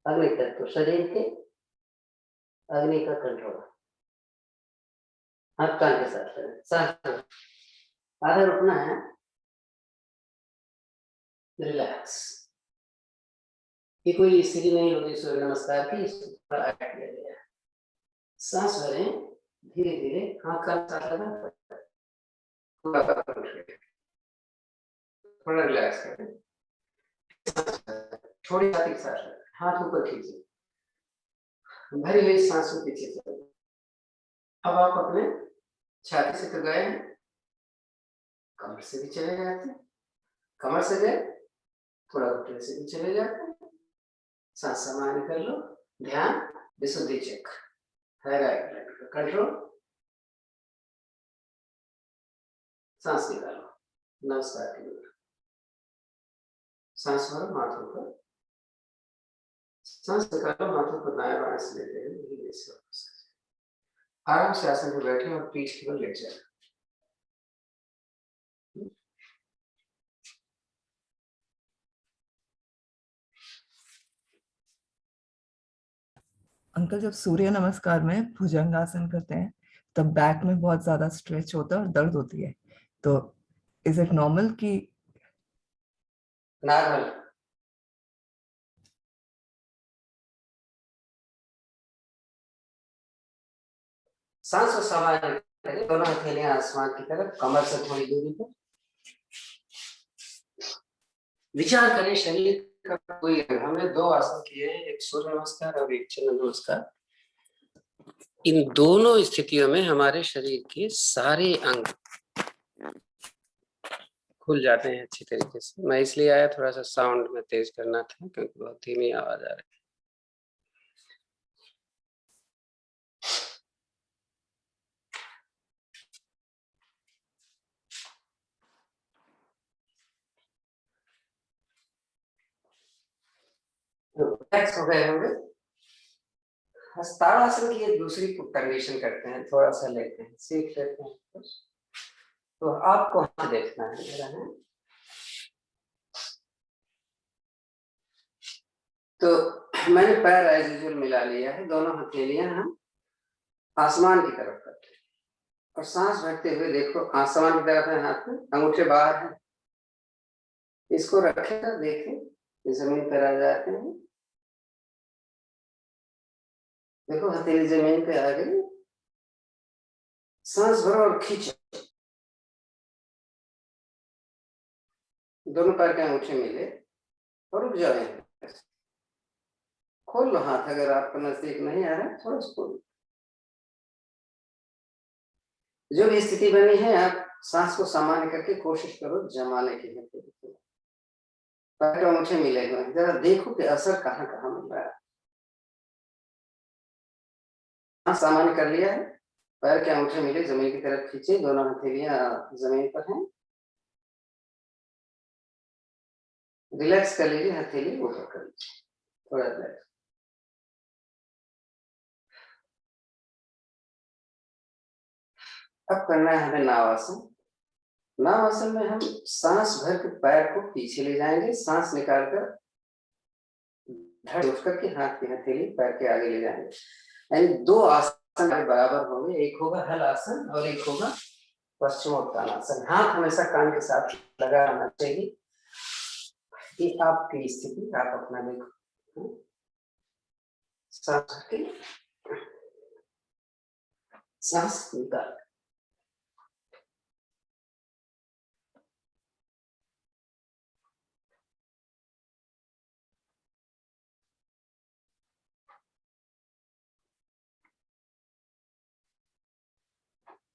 अग्नि तत्व, शरीर के अग्नि का कंट्रोल। हाथ कान के साथ करें। सांस आधा रुकना है, रिलैक्स। ये कोई स्थिति नहीं होगी सूर्य नमस्कार की, इसको थोड़ा ऐड किया गया है। सांस भरें धीरे धीरे, हाथ कान के साथ लगा, थोड़ा रिलैक्स करें। थोड़ी छाती के साथ हाथ ऊपर खींचिए, भरी हुई सांसों पीछे चले। अब आप अपने छाती से तो गए हैं, कमर से भी चले जाते हैं, कमर से गए थोड़ा घुटने से भी चले जाते हैं। सांस सामान्य कर लो। ध्यान विशुद्धि चक्र, थायराइड ग्लैंड का कंट्रोल। सांस निकालो, नमस्कार के लिए सांस भरो माथों पर, सांस निकालो माथों पर, दाएं बाएं से लेते हुए धीरे से आराम से आसन में बैठे और पीठ की ओर लेट जाए। अंकल, जब सूर्य नमस्कार में भुजंगासन करते हैं तब बैक में बहुत ज्यादा स्ट्रेच होता है और दर्द होती है, तो इज इट नॉर्मल कि? नॉर्मल। सांस को सामान्य करें, दोनों हथेलियां आसमान की तरफ, कमर से थोड़ी दूरी पर। विचार करें शरीर का कोई, हमने 2 आसन किए हैं, एक सूर्य नमस्कार और एक चंद्र नमस्कार। इन दोनों स्थितियों में हमारे शरीर के सारे अंग खुल जाते हैं अच्छी तरीके से। मैं इसलिए आया, थोड़ा सा साउंड में तेज करना था क्योंकि बहुत धीमी आवाज आ रही है। रिलैक्स हो गए होंगे। हस्ताड़ासन की एक दूसरी कंडीशन करते हैं, थोड़ा सा लेते हैं, सीख लेते हैं कुछ। तो आपको हाथ देखना है मेरा है, तो मैंने पैर एज यूजुअल मिला लिया है, दोनों हथेलियां हम आसमान की तरफ करते हैं और सांस भरते हुए देखो आसमान की तरफ है, हाथ में अंगूठे बाहर है, इसको रखेगा, देखें जमीन पर आ जाते हैं। देखो हथेली जमीन पे आ गई, सांस भरो और खींचो। दोनों पैर के अंगूठे मिले और रुक जाओ। खोल लो हाथ, अगर आपको नजदीक नहीं आ रहा है थोड़ा सा खोल। जो भी स्थिति बनी है, आप सांस को सामान्य करके कोशिश करो जमाने की। पैर के अंगूठे मिले हुए, जरा देखो कि असर कहाँ कहाँ मिल रहा है। सांस सामान्य कर लिया है, पैर के अंगूठे मिले, जमीन की तरफ खींचे, दोनों हथेलियां जमीन पर हैं। रिलैक्स कर लीजिए, हथेली ऊपर कर लीजिए, थोड़ा रिलैक्स। अब करना है हमें नावासन। नावासन में हम सांस भर के पैर को पीछे ले जाएंगे, सांस निकालकर धड़ उठ करके हाथ की हथेली पैर के आगे ले जाएंगे। यानी दो आसन बराबर होंगे, एक होगा हल आसन और एक होगा पश्चिमोत्तानासन। हाथ हमेशा कान के साथ लगा रहना चाहिए। ये आपकी स्थिति, आप अपना देखो। सांस के सांस निकाल।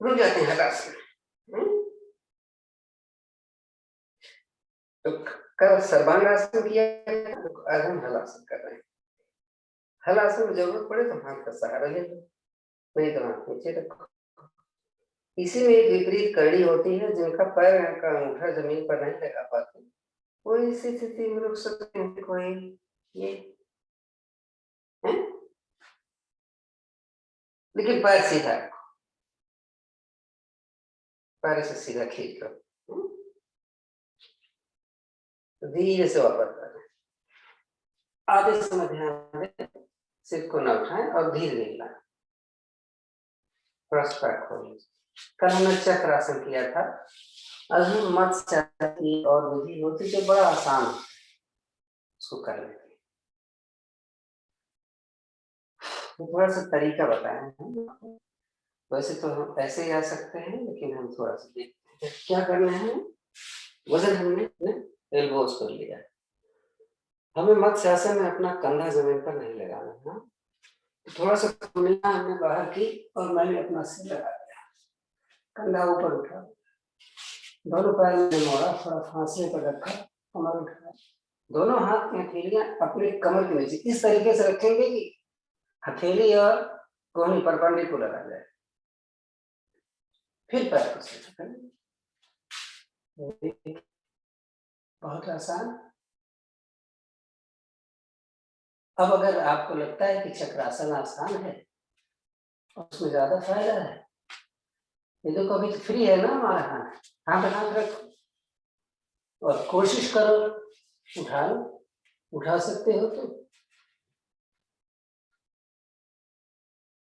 रुक जाते हैं हलासन। तो कल सर्वांगासन किया, आज हम हलासन कर रहे हैं। हलासन में जरूरत पड़े तो हाथ का सहारा ले लो, नहीं तो हाथ नीचे रखो। इसी में एक विपरीत करनी होती है, जिनका पैर का अंगूठा जमीन पर नहीं लगा पाते, वो इसी स्थिति में रुक सकते हैं। कोई ये है? लेकिन पैर सीधा रखो, पैर से सीधा खींच लो, धीरे से वापस करें। आधे समय ध्यान दें, सिर को न उठाएं और धीरे धीरे लाएं। थोड़ा सा पैर खोल लीजिए। कल हमने चक्रासन किया था, आज हम मत्स्य की और विधि होती जो बड़ा आसान है, उसको कर लेते हैं। तो थोड़ा सा तरीका बताया है। वैसे तो हम ऐसे ही आ सकते हैं, लेकिन हम थोड़ा सा देखते हैं क्या करना है। वजन हमने एल्बोज पर लिया, हमें मत्स्यासन में अपना कंधा जमीन पर नहीं लगाना है। थोड़ा सा मिलना हमने बाहर की और मैंने अपना सिर लगा दिया, कंधा ऊपर उठा, दोनों पैर में मोड़ा, थोड़ा फांसले पर रखा, कमर उठा, दोनों हाथ की हथेलियां अपने कमर के नीचे इस तरीके से रखेंगे कि हथेली और कोहनी परपेंडिकुलर आ जाए। फिर पैर को सीधा करें, बहुत आसान। अब अगर आपको लगता है कि चक्रासन आसान है और उसमें ज्यादा फायदा है, ये तो कभी फ्री है ना हमारा हाथ, हाथ हाथ रखो और कोशिश करो उठा लो, उठा सकते हो तो।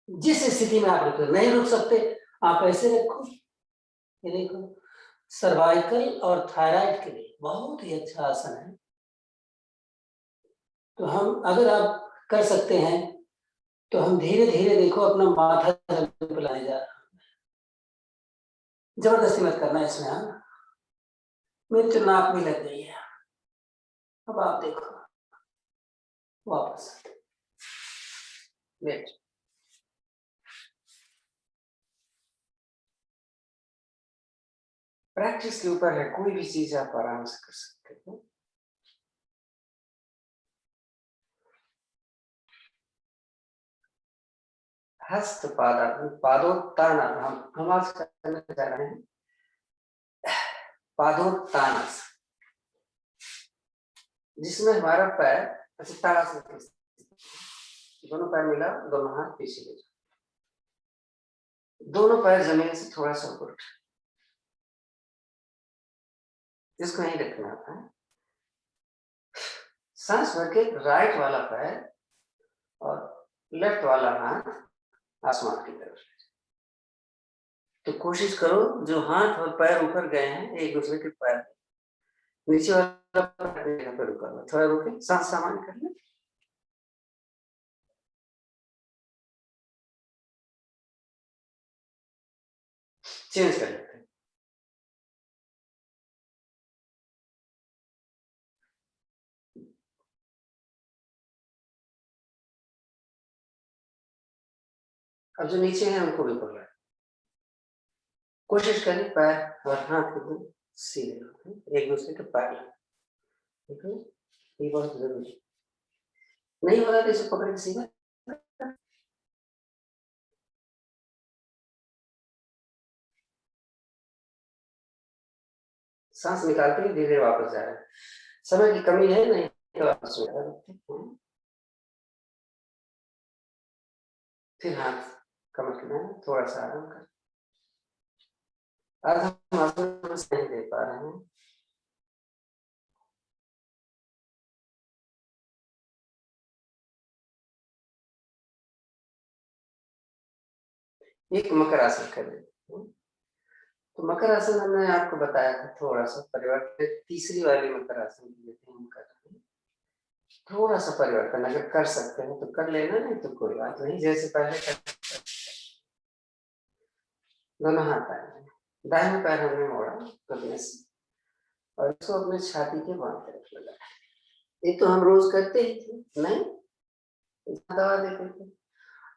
जिस स्थिति में आप रुक नहीं रुक सकते, आप ऐसे रखो। ये देखो, सर्वाइकल और थायराइड के लिए बहुत ही अच्छा आसन है। तो हम, अगर आप कर सकते हैं तो हम धीरे धीरे देखो अपना माथा जमीन पर लाने जा रहा हूं। जबरदस्ती मत करना इसमें। हाँ, मेरी तो नाक भी लग गई है। अब आप देखो, वापस लेट। प्रैक्टिस के ऊपर है, कोई भी चीज आप आराम से कर सकते हो। हस्त पादोत्तान हम आज करने जा रहे हैं। पादोत्तानासन, जिसमें हमारा पैर, अच्छा ताड़ासन, दोनों पैर मिला, दोनों हाथ पीछे ले जाओ, दोनों पैर जमीन से थोड़ा सा ऊपर उठा, इसको नहीं रखना था। सांस भर के राइट वाला पैर और लेफ्ट वाला हाथ आसमान की तरफ। तो कोशिश करो जो हाथ और पैर ऊपर गए हैं एक दूसरे के पैर, नीचे वाला थोड़ा रुके, सांस सामान्य कर ले। चेंज कर लेते हैं। अब जो नीचे है उनको भी पकड़ा, कोशिश करें पैर और हाथ एकदम सीधे रखें, एक दूसरे के पैर लगे, ठीक है? ये बहुत जरूरी है। नहीं हो रहा तो इसे पकड़ के सीधा सांस निकालते ही धीरे धीरे वापस जा रहे हैं। समय की कमी है, नहीं तो वापस हो जाएगा। फिर हाथ कमर के में थोड़ा सा आराम कर। आज हम आसन नहीं दे पा रहे हैं, एक मकर आसन कर लेते हैं। तो मकर आसन हमने आपको बताया था, थोड़ा सा परिवर्तन, तीसरी वाली मकर आसन लेते हैं, हम कर रहे हैं। थोड़ा सा परिवर्तन अगर कर सकते हैं तो कर लेना, नहीं तो कोई बात नहीं, जैसे पहले कर। दोनों हाथ आए, दाहिने पैर हमने मोड़ा घुटने से और इसको अपने छाती के बाएं तरफ लगाया। ये तो हम रोज करते ही थे, नहीं दबा देते थे।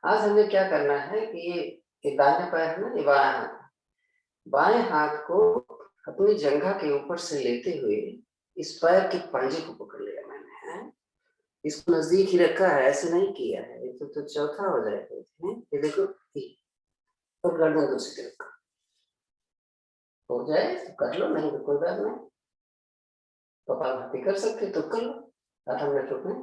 आज हमें क्या करना है कि ये दाहिने पैर है ना, ये बाएं हाथ को अपनी जंघा के ऊपर से लेते हुए इस पैर के पंजे को पकड़ लिया मैंने, है? इसको नजदीक ही रखा है, ऐसे नहीं किया है, ये तो चौथा हो जाएगा। ये देखो, और गर्दन दूसरी तरफ हो जाए तो कर लो, नहीं तो कोई बात नहीं। कपालभाति कर सकते तो कर लो, 8 मिनट रुकना।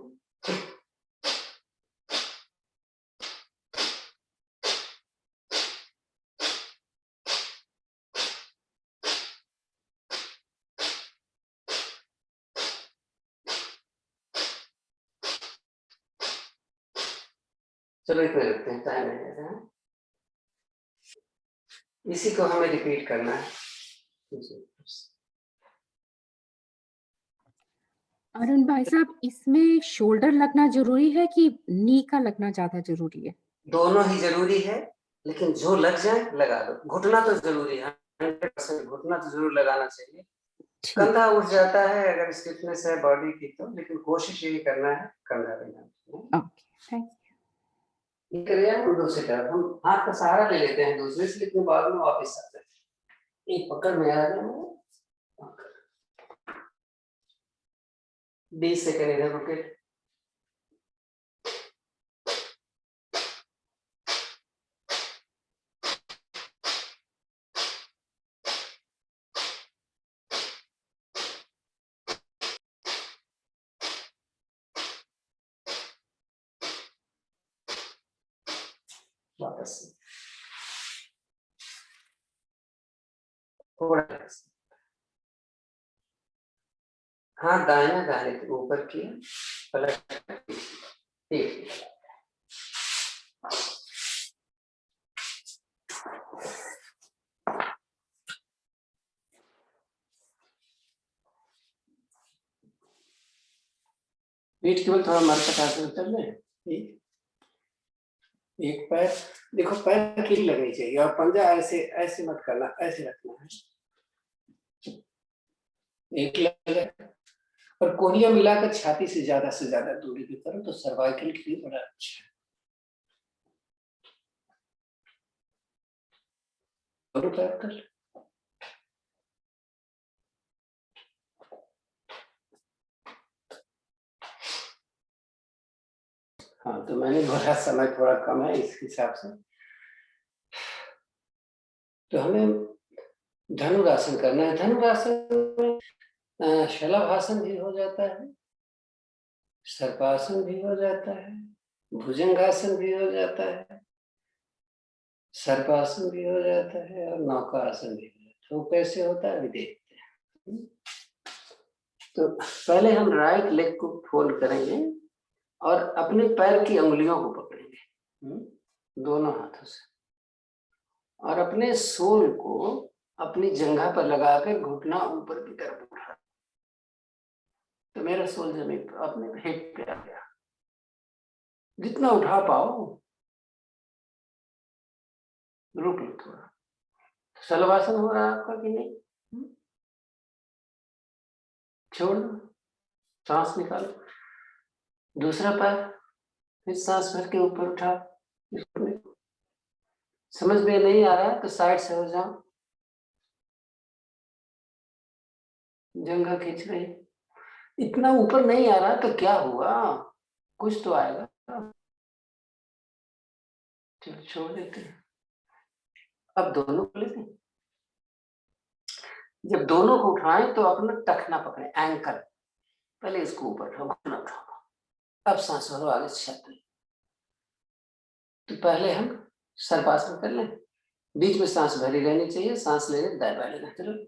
चलो इतने रखते हैं, टाइम नहीं रहता है। इसी को हमें रिपीट करना है। अरुण भाई साहब, इसमें शोल्डर लगना जरूरी है कि नी का लगना ज्यादा जरूरी है? दोनों ही जरूरी है, लेकिन जो लग जाए लगा दो। घुटना तो जरूरी है, 100% घुटना तो जरूर लगाना चाहिए। कंधा उठ जाता है अगर स्टिफनेस है बॉडी की तो, लेकिन कोशिश यही करना है कंधा देना। ओके, थैंक ये करिए हम दूसरी तरफ, हम हाथ का सहारा ले लेते हैं दूसरे से, लेकिन बाद में वापस आते हैं। एक पकड़ में आ जाए, 20 सेकंड इधर रुके। वापस थोड़ा हाथ दाहिना दाहिने के ऊपर किया, पलट ठीक। पीठ केवल थोड़ा मरकटा से उतर ले। एक पैर देखो, पैर की लगनी चाहिए और पंजा ऐसे ऐसे मत करना, ऐसे रखना है। एक लगे और कोहनियां मिलाकर छाती से ज्यादा दूरी पे करो तो सर्वाइकल के लिए बड़ा अच्छा है। दोनों पैर कर। हाँ, तो मैंने बोला समय थोड़ा कम है, इस हिसाब से तो हमें धनुरासन करना है। धनुरासन में शलभासन भी हो जाता है, सर्पासन भी हो जाता है, भुजंगासन भी हो जाता है, सर्पासन भी हो जाता है और नौकासन भी हो जाता है। वो कैसे होता है अभी देखते हैं। तो पहले हम राइट लेग को फोल्ड करेंगे और अपने पैर की उंगलियों को पकड़ेंगे दोनों हाथों से, और अपने सोल को अपनी जंघा पर लगाकर घुटना ऊपर की तरफ उठा, तो मेरा सोल जमीन पर अपने हिप पे आ गया। जितना उठा पाओ रुक लो थोड़ा। शलवासन हो रहा है आपका कि नहीं? छोड़ दो, सांस निकालो। दूसरा पैर फिर सांस भर के ऊपर उठा। समझ में नहीं आ रहा है तो साइड से हो जाओ। जंघा खींच रही। इतना ऊपर नहीं आ रहा तो क्या हुआ, कुछ तो आएगा। चलो छोड़ देते हैं। अब दोनों को लेते हैं। जब दोनों को उठाएं तो अपना टखना पकड़े, एंकल। पहले इसको ऊपर उठाओ, घुटना उठाओ। अब सांस भरो आगे से छत में। तो पहले हम सर्पासन कर लें। बीच में सांस भरी रहनी चाहिए, सांस लेने दाएं बाएं लेना। चलो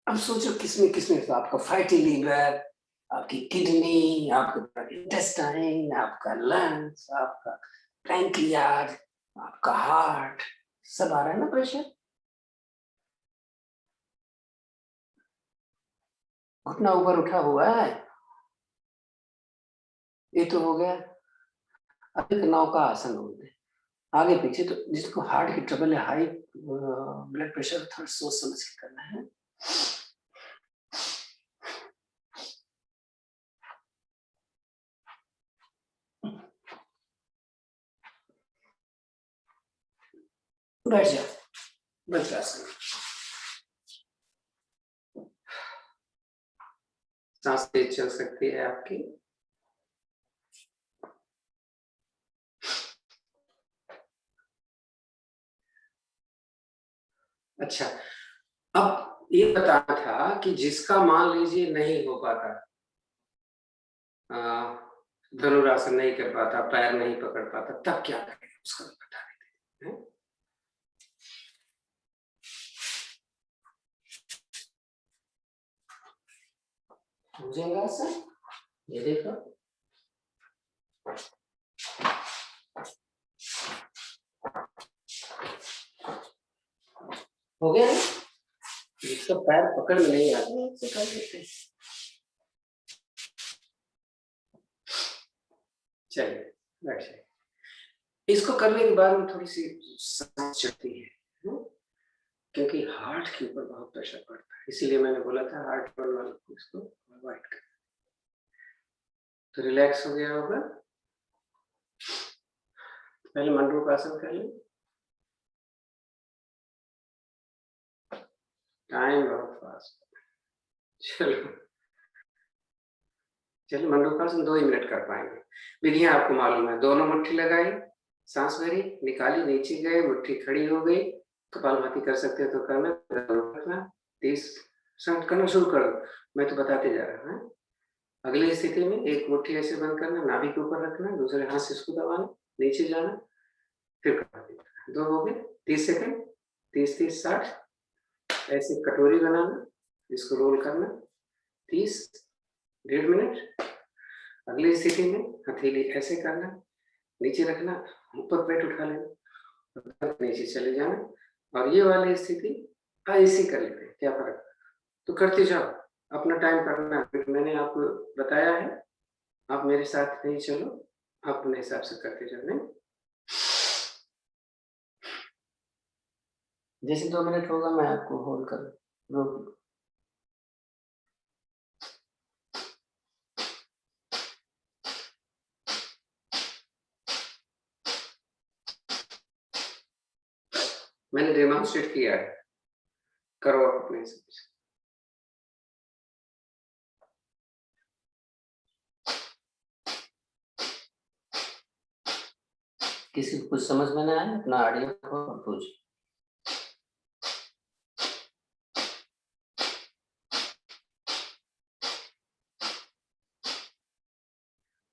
अब सोचो किसमें किसमें तो आपका फैटी लीवर, आपकी किडनी, आपका इंटेस्टाइन, आपका लंग्स, आपका पैंक्रियाज, आपका हार्ट, सब आ रहा है ना प्रेशर। घुटना ऊपर उठा हुआ है। ये तो हो गया। अब एक नाव का आसन बोलते हैं, आगे पीछे। तो जिसको हार्ट की ट्रबल है, हाई ब्लड प्रेशर, थोड़ा सोच समझ के करना है। बैठ जाओ वज्रासन। सांस तेज चल सकती है आपकी। अच्छा, अब ये बताना था कि जिसका मान लीजिए नहीं हो पाता, धनुरासन नहीं कर पाता, पैर नहीं पकड़ पाता, तब क्या करें उसका बता देते हैं। भुजंगासन, ये देखो। हो गया ना? जिसका पैर पकड़ में नहीं आता उससे कर देते हैं। चलिए बैठ जाइए। इसको करने के बाद में थोड़ी सी सांस चढ़ती है, क्योंकि हार्ट के ऊपर बहुत प्रेशर पड़ता है। इसीलिए मैंने बोला था हार्ट पर वालों को इसको अवॉइड कर। तो रिलैक्स हो गया होगा। पहले मंडूकासन कर लें। टाइम बहुत फास्ट। चलो चलिए मंडूकासन 2 ही मिनट कर पाएंगे। विधियां आपको मालूम है। दोनों मुट्ठी लगाई, सांस भरी, निकाली, नीचे गए, मुट्ठी खड़ी हो गई। कपालभाति कर सकते हो तो करना। 30 सेकंड करना शुरू कर दो। मैं तो बताते जा रहा हूँ। अगली स्थिति में एक मुट्ठी ऐसे बंद करना, नाभि के ऊपर रखना, दूसरे हाथ से इसको दबाना, नीचे जाना, फिर कपालभाति करना। 2 हो गए। 30 सेकंड, 30-30 60। ऐसे कटोरी बनाना, इसको रोल करना, 30, 1.5 मिनट। अगली स्थिति में हथेली ऐसे करना, नीचे रखना, ऊपर पेट उठा लेना, नीचे चले जाना। और ये वाली स्थिति ऐसे कर लेते हैं, क्या फर्क। तो करते जाओ, अपना टाइम करना है। मैंने आपको बताया है, आप मेरे साथ नहीं चलो, आप अपने हिसाब से करते जाओ। नहीं, जैसे 2 मिनट होगा मैं आपको होल्ड कर रोक। मैंने डेमोन्स्ट्रेट किया है, करो आप अपने हिसाब से। किसी को कुछ समझ में ना आए, अपना ऑडियो को पूछ।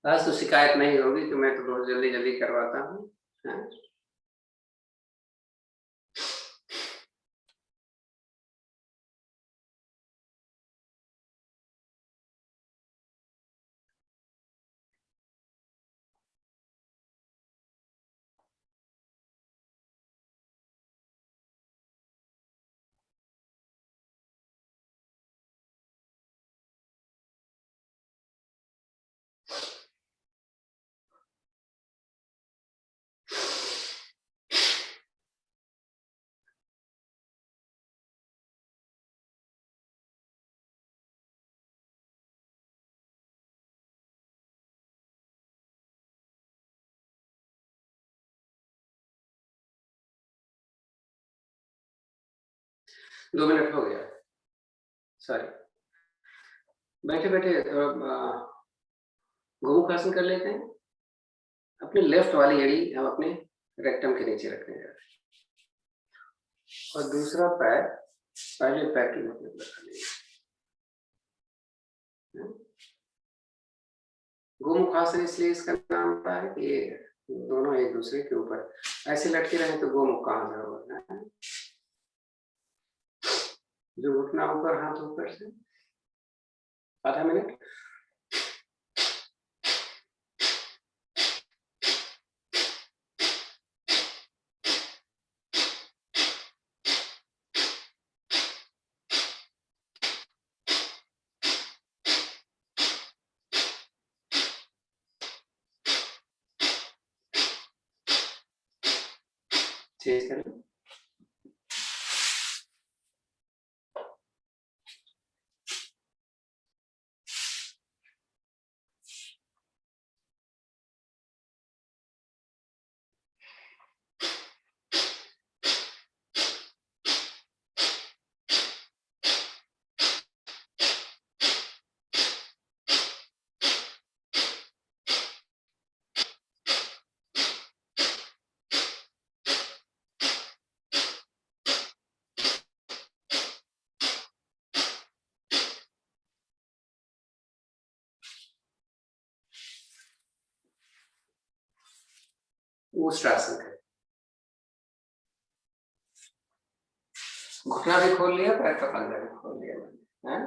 आज तो शिकायत नहीं होगी कि मैं तो बहुत जल्दी जल्दी करवाता हूँ। 2 मिनट हो गया, सॉरी। बैठे बैठे गोमुखासन कर लेते हैं। अपनी लेफ्ट वाली एड़ी हम अपने रेक्टम के नीचे रखने जा रहे हैं और दूसरा पैर पहले पैर के घुटने पर रख लेंगे। गोमुखासन इसलिए इसका नाम पड़ा है कि ये दोनों एक दूसरे के ऊपर ऐसे लटके रहे तो गोमुख कहाँ से होगा, जो घुटना ऊपर हाथ ऊपर से। आधा मिनट। चेंज कर लो। ऊष्ट्रासन करें। घुटना भी खोल लिया, पैर का पंजा भी खोल लिया मैंने, है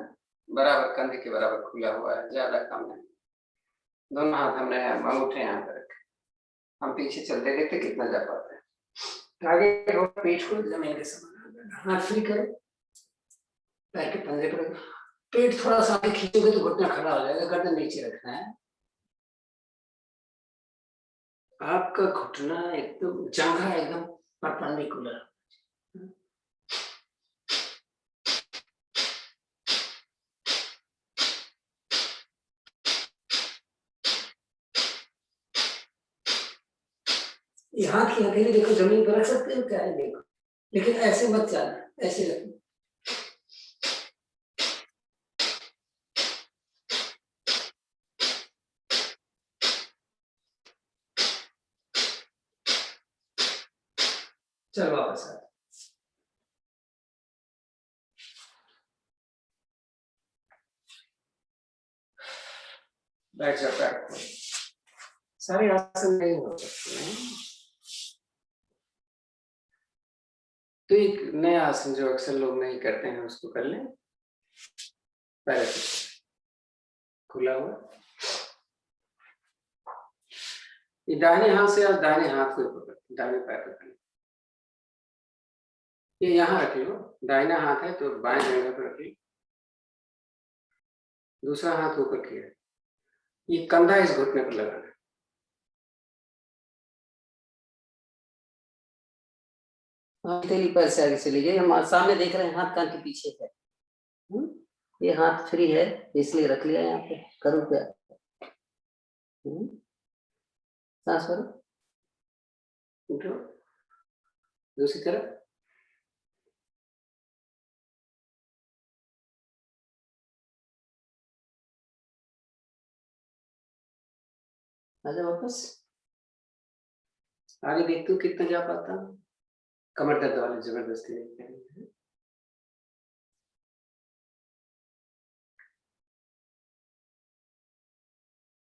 बराबर कंधे के बराबर खुला हुआ है, ज्यादा कम नहीं। दोनों हाथ हमने अंगूठे यहाँ पर रखे। हम पीछे चलते देखते कितना जा पाते हैं। आगे पेट को जमीन के समान, हाथ फ्री करो, पैर के पंजे पर पेट थोड़ा सा आगे खींचोगे तो घुटना खड़ा हो जाएगा, गर्दन नीचे रखना है। आपका घुटना एकदम जंघा एकदम परपेंडिकुलर। ये हाथ की हथेली देखो जमीन पर रख सकते हो क्या है, देखो, लेकिन ऐसे मत जाना, ऐसे रखो। चलो वापस आ। बैठ जाओ, बैठ। सारे आसन नहीं हो सकते हैं, तो एक नया आसन जो अक्सर लोग नहीं करते हैं उसको कर लें। पहले खुला हुआ, ये दाहिने हाथ से आप दाहिने हाथ को पकड़, दाहिने पैर पकड़, ये यहाँ रख लो। दाहिना हाथ है तो बाएं जगह पर रख लो, दूसरा हाथ ऊपर किया, ये कंधा इस घुटने पर लगाना। हथेली पैर से आगे चली गई, हम सामने देख रहे हैं, हाथ कान के पीछे है। ये हाथ फ्री है इसलिए रख लिया यहाँ पे। करूँ क्या? सांस भरो, उठो, दूसरी तरफ। आजा वापस। आगे देखते हो कितना जा पाता हूँ। कमर दर्द वाले जबरदस्ती नहीं करेंगे।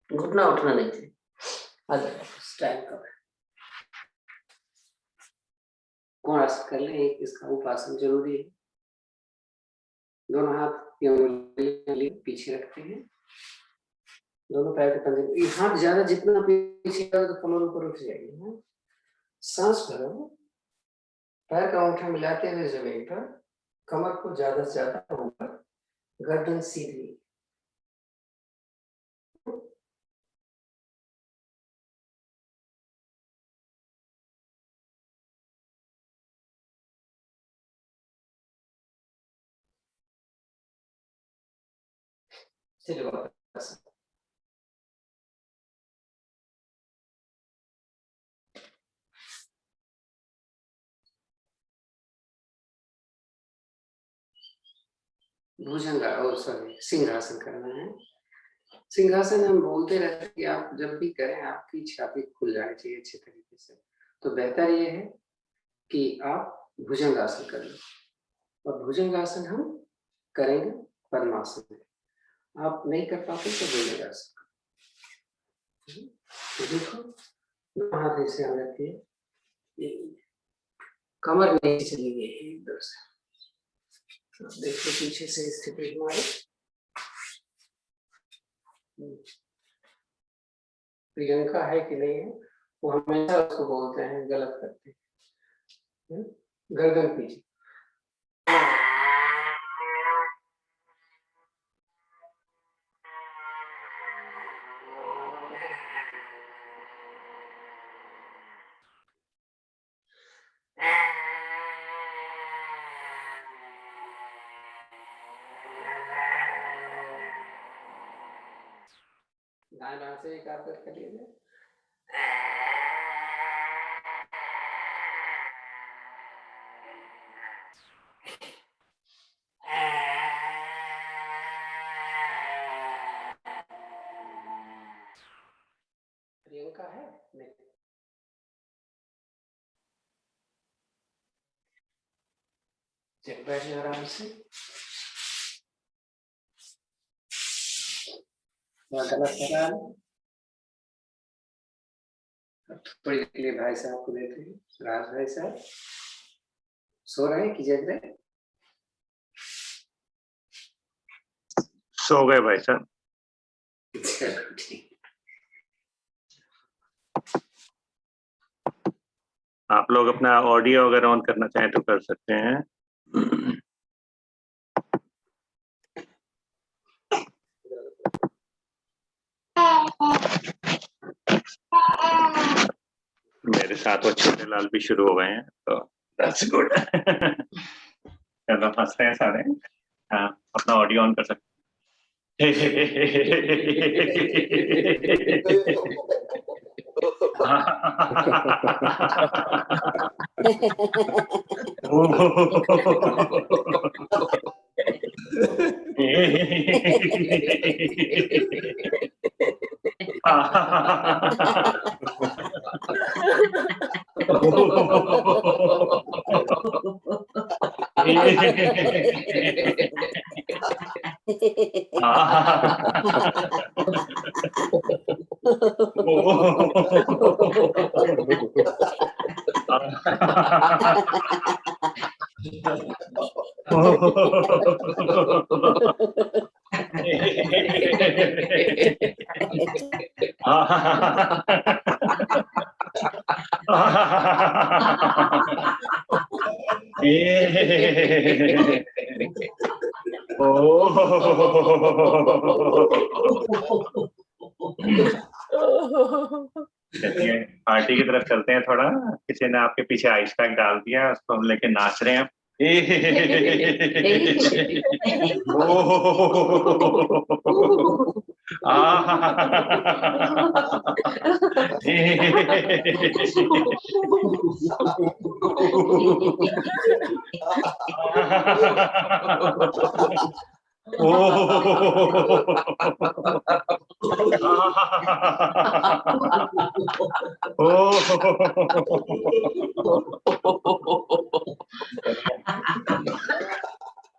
घुटना उठना नहीं चाहिए। आजा वापस, टाइम कम है। कौन आसन कर ले, इसका उपासन जरूरी है। दोनों हाथ की उंगली पीछे रखते हैं, दोनों पैर के पंजे, ये हाथ ज्यादा जितना पीछे तो कमर ऊपर उठ जाएगी। सांस भरो, पैर का अंगूठा मिलाते हुए जमीन पर, कमर को ज्यादा से ज्यादा ऊपर, गर्दन सीधी। चलो वापस। सॉरी सिंहासन करना है। सिंहासन हम बोलते रहते हैं कि आप जब भी करें आपकी छाती खुल जानी चाहिए अच्छे तरीके से। तो बेहतर ये है कि आप भुजंगासन कर लो, और भुजंगासन हम करेंगे पद्मासन में। आप नहीं कर पाते तो भुजंगासन। तो देखो हाथ ऐसे आ जाती है, कमर नीचे चली गई एकदम से। देखो पीछे से स्थिति हमारी प्रियंका है कि नहीं है, वो हमेशा उसको बोलते हैं, गलत करते हैं। गर्दन पीछे। दाएं दाएं से एक आदत कर लीजिए। प्रियंका है नहीं? चल बैठिए आराम से। गलत करा है। थोड़ी देर के लिए भाई साहब को देते हैं। राज भाई साहब सो रहे हैं कि जग रहे? सो गए भाई साहब। चलो ठीक। आप लोग अपना ऑडियो अगर ऑन करना चाहें तो कर सकते हैं। मेरे साथ वो छोटे लाल भी शुरू हो गए हैं, तो दैट्स गुड। हंसते हैं सारे। हाँ, अपना ऑडियो ऑन कर सकते चलिए पार्टी की तरफ चलते हैं थोड़ा। किसी ने आपके पीछे आइस पैक डाल दिया, उसको हम लेके नाच रहे हैं।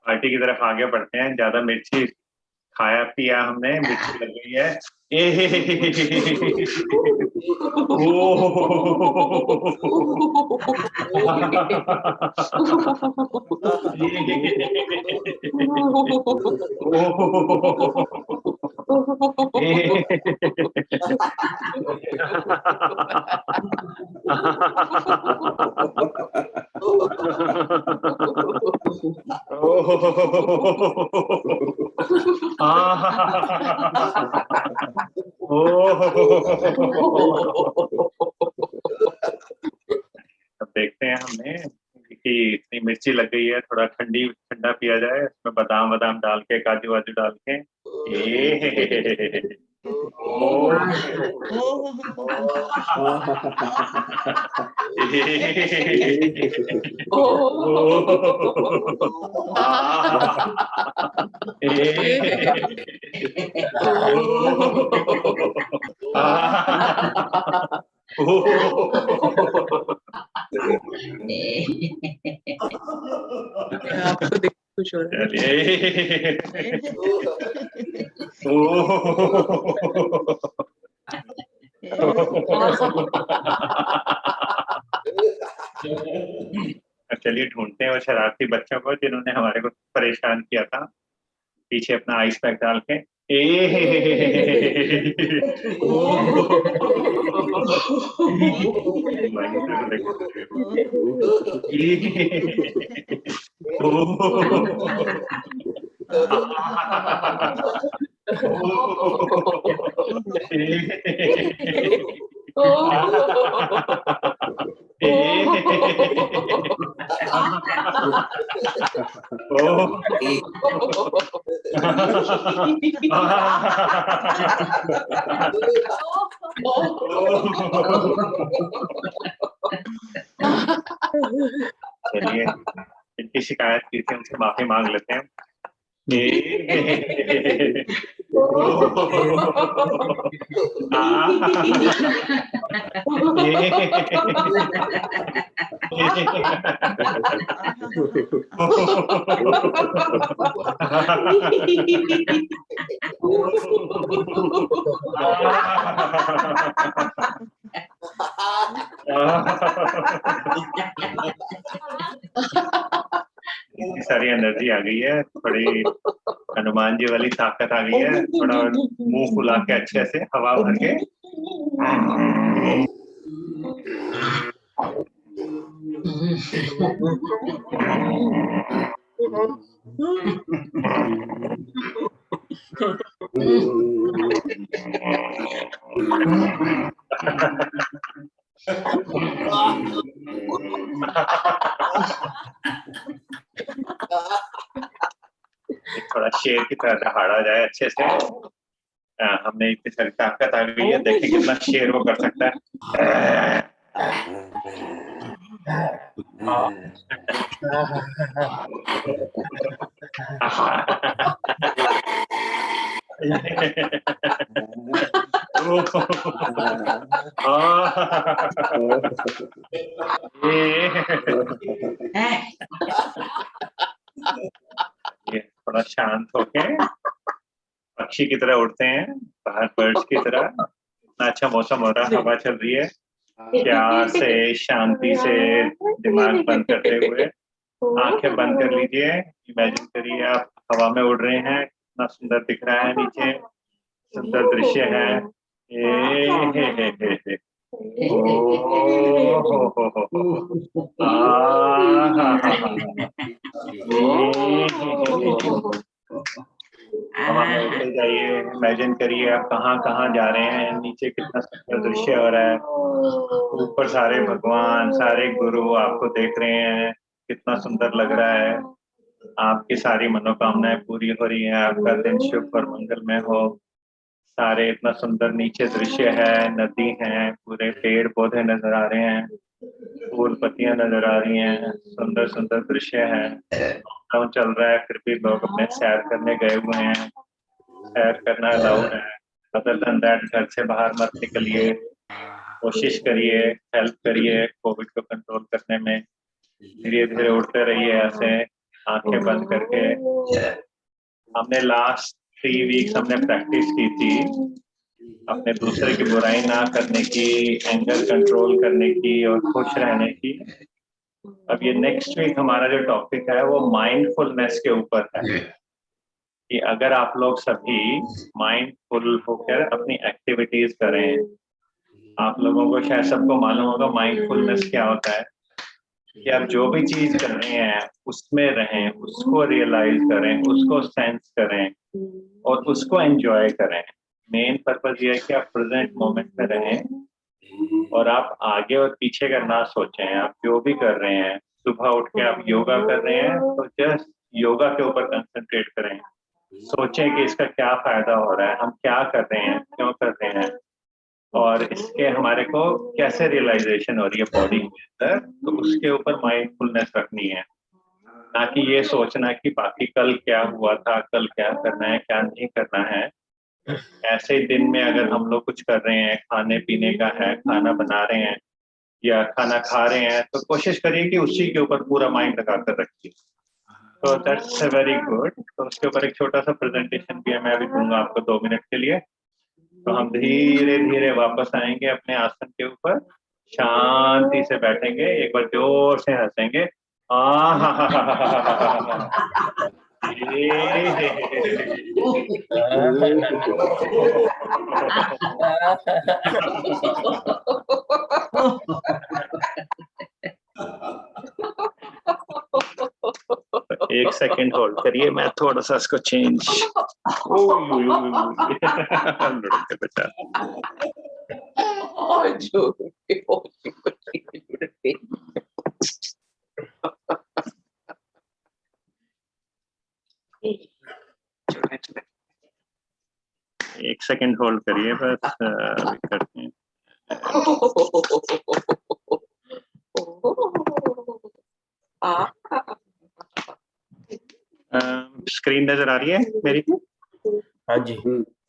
पार्टी की तरफ आगे बढ़ते हैं। ज्यादा मिर्ची खाया पिया हमने, मिर्ची लग गई है। अब देखते हैं हमने कि इतनी मिर्ची लग गई है, थोड़ा ठंडा पिया जाए, उसमें बादाम डाल के, काजू वाजू डाल के। आपको देख खुश हो रहा चलिए ढूंढते हैं वो शरारती बच्चों को जिन्होंने हमारे को परेशान किया था पीछे अपना आइस पैक डाल के चलिए इनकी शिकायत की थी उनसे माफी मांग लेते हैं इतनी सारी एनर्जी आ गई है थोड़ी हनुमान जी वाली ताकत आ गई है थोड़ा मुंह फुला के अच्छे से हवा भर के थोड़ा शेर की तरह दहाड़ा जाए अच्छे से हमने इतनी सारी ताकत आ गई है देखें कितना शेर वो कर सकता है ये थोड़ा शांत होके पक्षी की तरह उड़ते हैं बाहर बर्ड्स की तरह इतना अच्छा मौसम हो रहा है हवा चल रही है प्यार से शांति से दिमाग बंद करते हुए आंखें बंद कर लीजिए इमेजिन करिए आप हवा में उड़ रहे हैं कितना सुंदर दिख रहा है नीचे सुंदर दृश्य है हवा में उड़ते जाइए इमेजिन करिए आप कहाँ कहाँ जा रहे हैं नीचे कितना सुंदर दृश्य हो रहा है ऊपर सारे भगवान सारे गुरु आपको देख रहे हैं कितना सुंदर लग रहा है आपकी सारी मनोकामनाएं पूरी हो रही है आपका दिन शुभ और मंगलमय हो सारे इतना सुंदर नीचे दृश्य है नदी है पूरे पेड़ पौधे नजर आ रहे हैं फूल पत्तियां नजर आ रही हैं सुंदर सुंदर दृश्य है लॉकडाउन चल रहा है फिर भी लोग अपने सैर करने गए हुए हैं सैर करना अलाउड है अदर देन दैट घर से बाहर मत निकलिए कोशिश करिए हेल्प करिए कोविड को कंट्रोल करने में धीरे धीरे उड़ते रहिए ऐसे आंखें बंद करके हमने लास्ट 3 वीक्स हमने प्रैक्टिस की थी अपने दूसरे की बुराई ना करने की एंगर कंट्रोल करने की और खुश रहने की अब ये नेक्स्ट वीक हमारा जो टॉपिक है वो माइंडफुलनेस के ऊपर है कि अगर आप लोग सभी माइंडफुल होकर अपनी एक्टिविटीज करें आप लोगों को शायद सबको मालूम होगा माइंडफुलनेस क्या होता है कि आप जो भी चीज कर रहे हैं उसमें रहें उसको रियलाइज करें उसको सेंस करें और उसको एंजॉय करें मेन पर्पज ये है कि आप प्रेजेंट मोमेंट में रहें और आप आगे और पीछे का ना सोचें आप जो भी कर रहे हैं सुबह उठ के आप योगा कर रहे हैं तो जस्ट योगा के ऊपर कंसंट्रेट करें सोचें कि इसका क्या फायदा हो रहा है हम क्या कर रहे हैं क्यों कर रहे इसके हमारे को कैसे रियलाइजेशन हो रही है बॉडी के अंदर, तो उसके ऊपर माइंडफुलनेस रखनी है, ना कि ये सोचना कि बाकी कल क्या हुआ था, कल क्या करना है, क्या नहीं करना है। ऐसे ही दिन में अगर हम लोग कुछ कर रहे हैं, खाने पीने का है, खाना बना रहे हैं या खाना खा रहे हैं, तो कोशिश करिए कि उसी के ऊपर पूरा माइंड लगा कर रखिए। तो दैट्स वेरी गुड। तो उसके ऊपर एक छोटा सा प्रेजेंटेशन भी है, मैं अभी दूंगा आपको 2 मिनट के लिए। तो हम धीरे धीरे वापस आएंगे अपने आसन के ऊपर, शांति से बैठेंगे, एक बार जोर से हंसेंगे, एक सेकंड होल्ड करिए, मैं थोड़ा सा इसको चेंज। बचा एक सेकंड होल्ड करिए बस, अभी करते हैं। स्क्रीन नजर आ रही है मेरी? हाँ जी।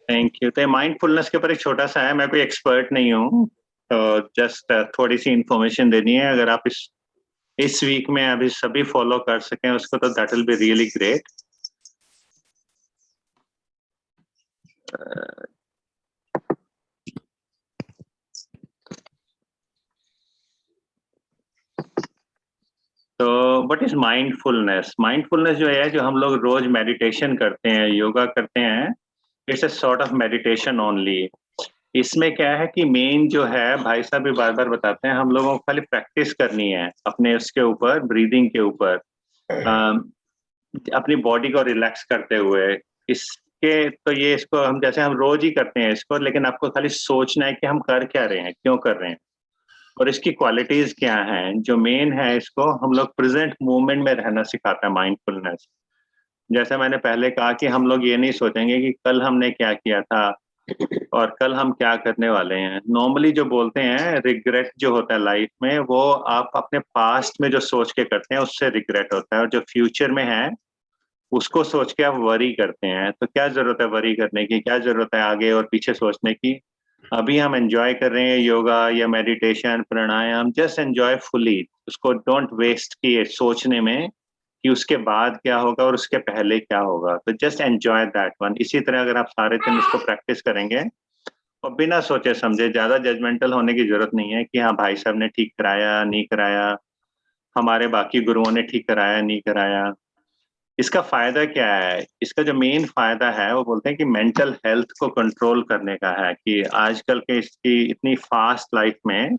Thank you. तो माइंडफुलनेस के ऊपर एक छोटा सा है, मैं कोई एक्सपर्ट नहीं हूँ, तो जस्ट थोड़ी सी इंफॉर्मेशन देनी है। अगर आप इस वीक में अभी सभी फॉलो कर सकें उसको, तो that will be really great. तो व्हाट इज माइंडफुलनेस? माइंडफुलनेस जो है, जो हम लोग रोज मेडिटेशन करते हैं, योगा करते हैं, it's a sort of meditation only. इसमें क्या है कि मेन जो है, भाई साहब भी बार बार बताते हैं, हम लोगों को खाली प्रैक्टिस करनी है अपने उसके ऊपर, ब्रीदिंग के ऊपर, अपनी बॉडी को रिलैक्स करते हुए। इसके तो ये, इसको हम जैसे हम रोज ही करते हैं इसको, लेकिन आपको खाली सोचना है कि हम कर क्या रहे हैं, क्यों कर रहे हैं, और इसकी क्वालिटीज क्या हैं। जो मेन है, इसको हम लोग प्रेजेंट मोमेंट में रहना सिखाता है माइंडफुलनेस। जैसे मैंने पहले कहा कि हम लोग ये नहीं सोचेंगे कि कल हमने क्या किया था और कल हम क्या करने वाले हैं। नॉर्मली जो बोलते हैं रिग्रेट जो होता है लाइफ में, वो आप अपने पास्ट में जो सोच के करते हैं उससे रिग्रेट होता है, और जो फ्यूचर में है उसको सोच के आप वरी करते हैं। तो क्या जरूरत है वरी करने की, क्या जरूरत है आगे और पीछे सोचने की? अभी हम एंजॉय कर रहे हैं योगा या मेडिटेशन, प्राणायाम, जस्ट एंजॉय फुली उसको, डोंट वेस्ट किए सोचने में कि उसके बाद क्या होगा और उसके पहले क्या होगा। तो जस्ट एंजॉय दैट वन। इसी तरह अगर आप सारे दिन इसको प्रैक्टिस करेंगे और बिना सोचे समझे, ज्यादा जजमेंटल होने की जरूरत नहीं है कि हाँ भाई साहब ने ठीक कराया नहीं कराया, हमारे बाकी गुरुओं ने ठीक कराया नहीं कराया। इसका फायदा क्या है? इसका जो मेन फायदा है वो बोलते हैं कि मेंटल हेल्थ को कंट्रोल करने का है, कि आजकल के इसकी इतनी फास्ट लाइफ में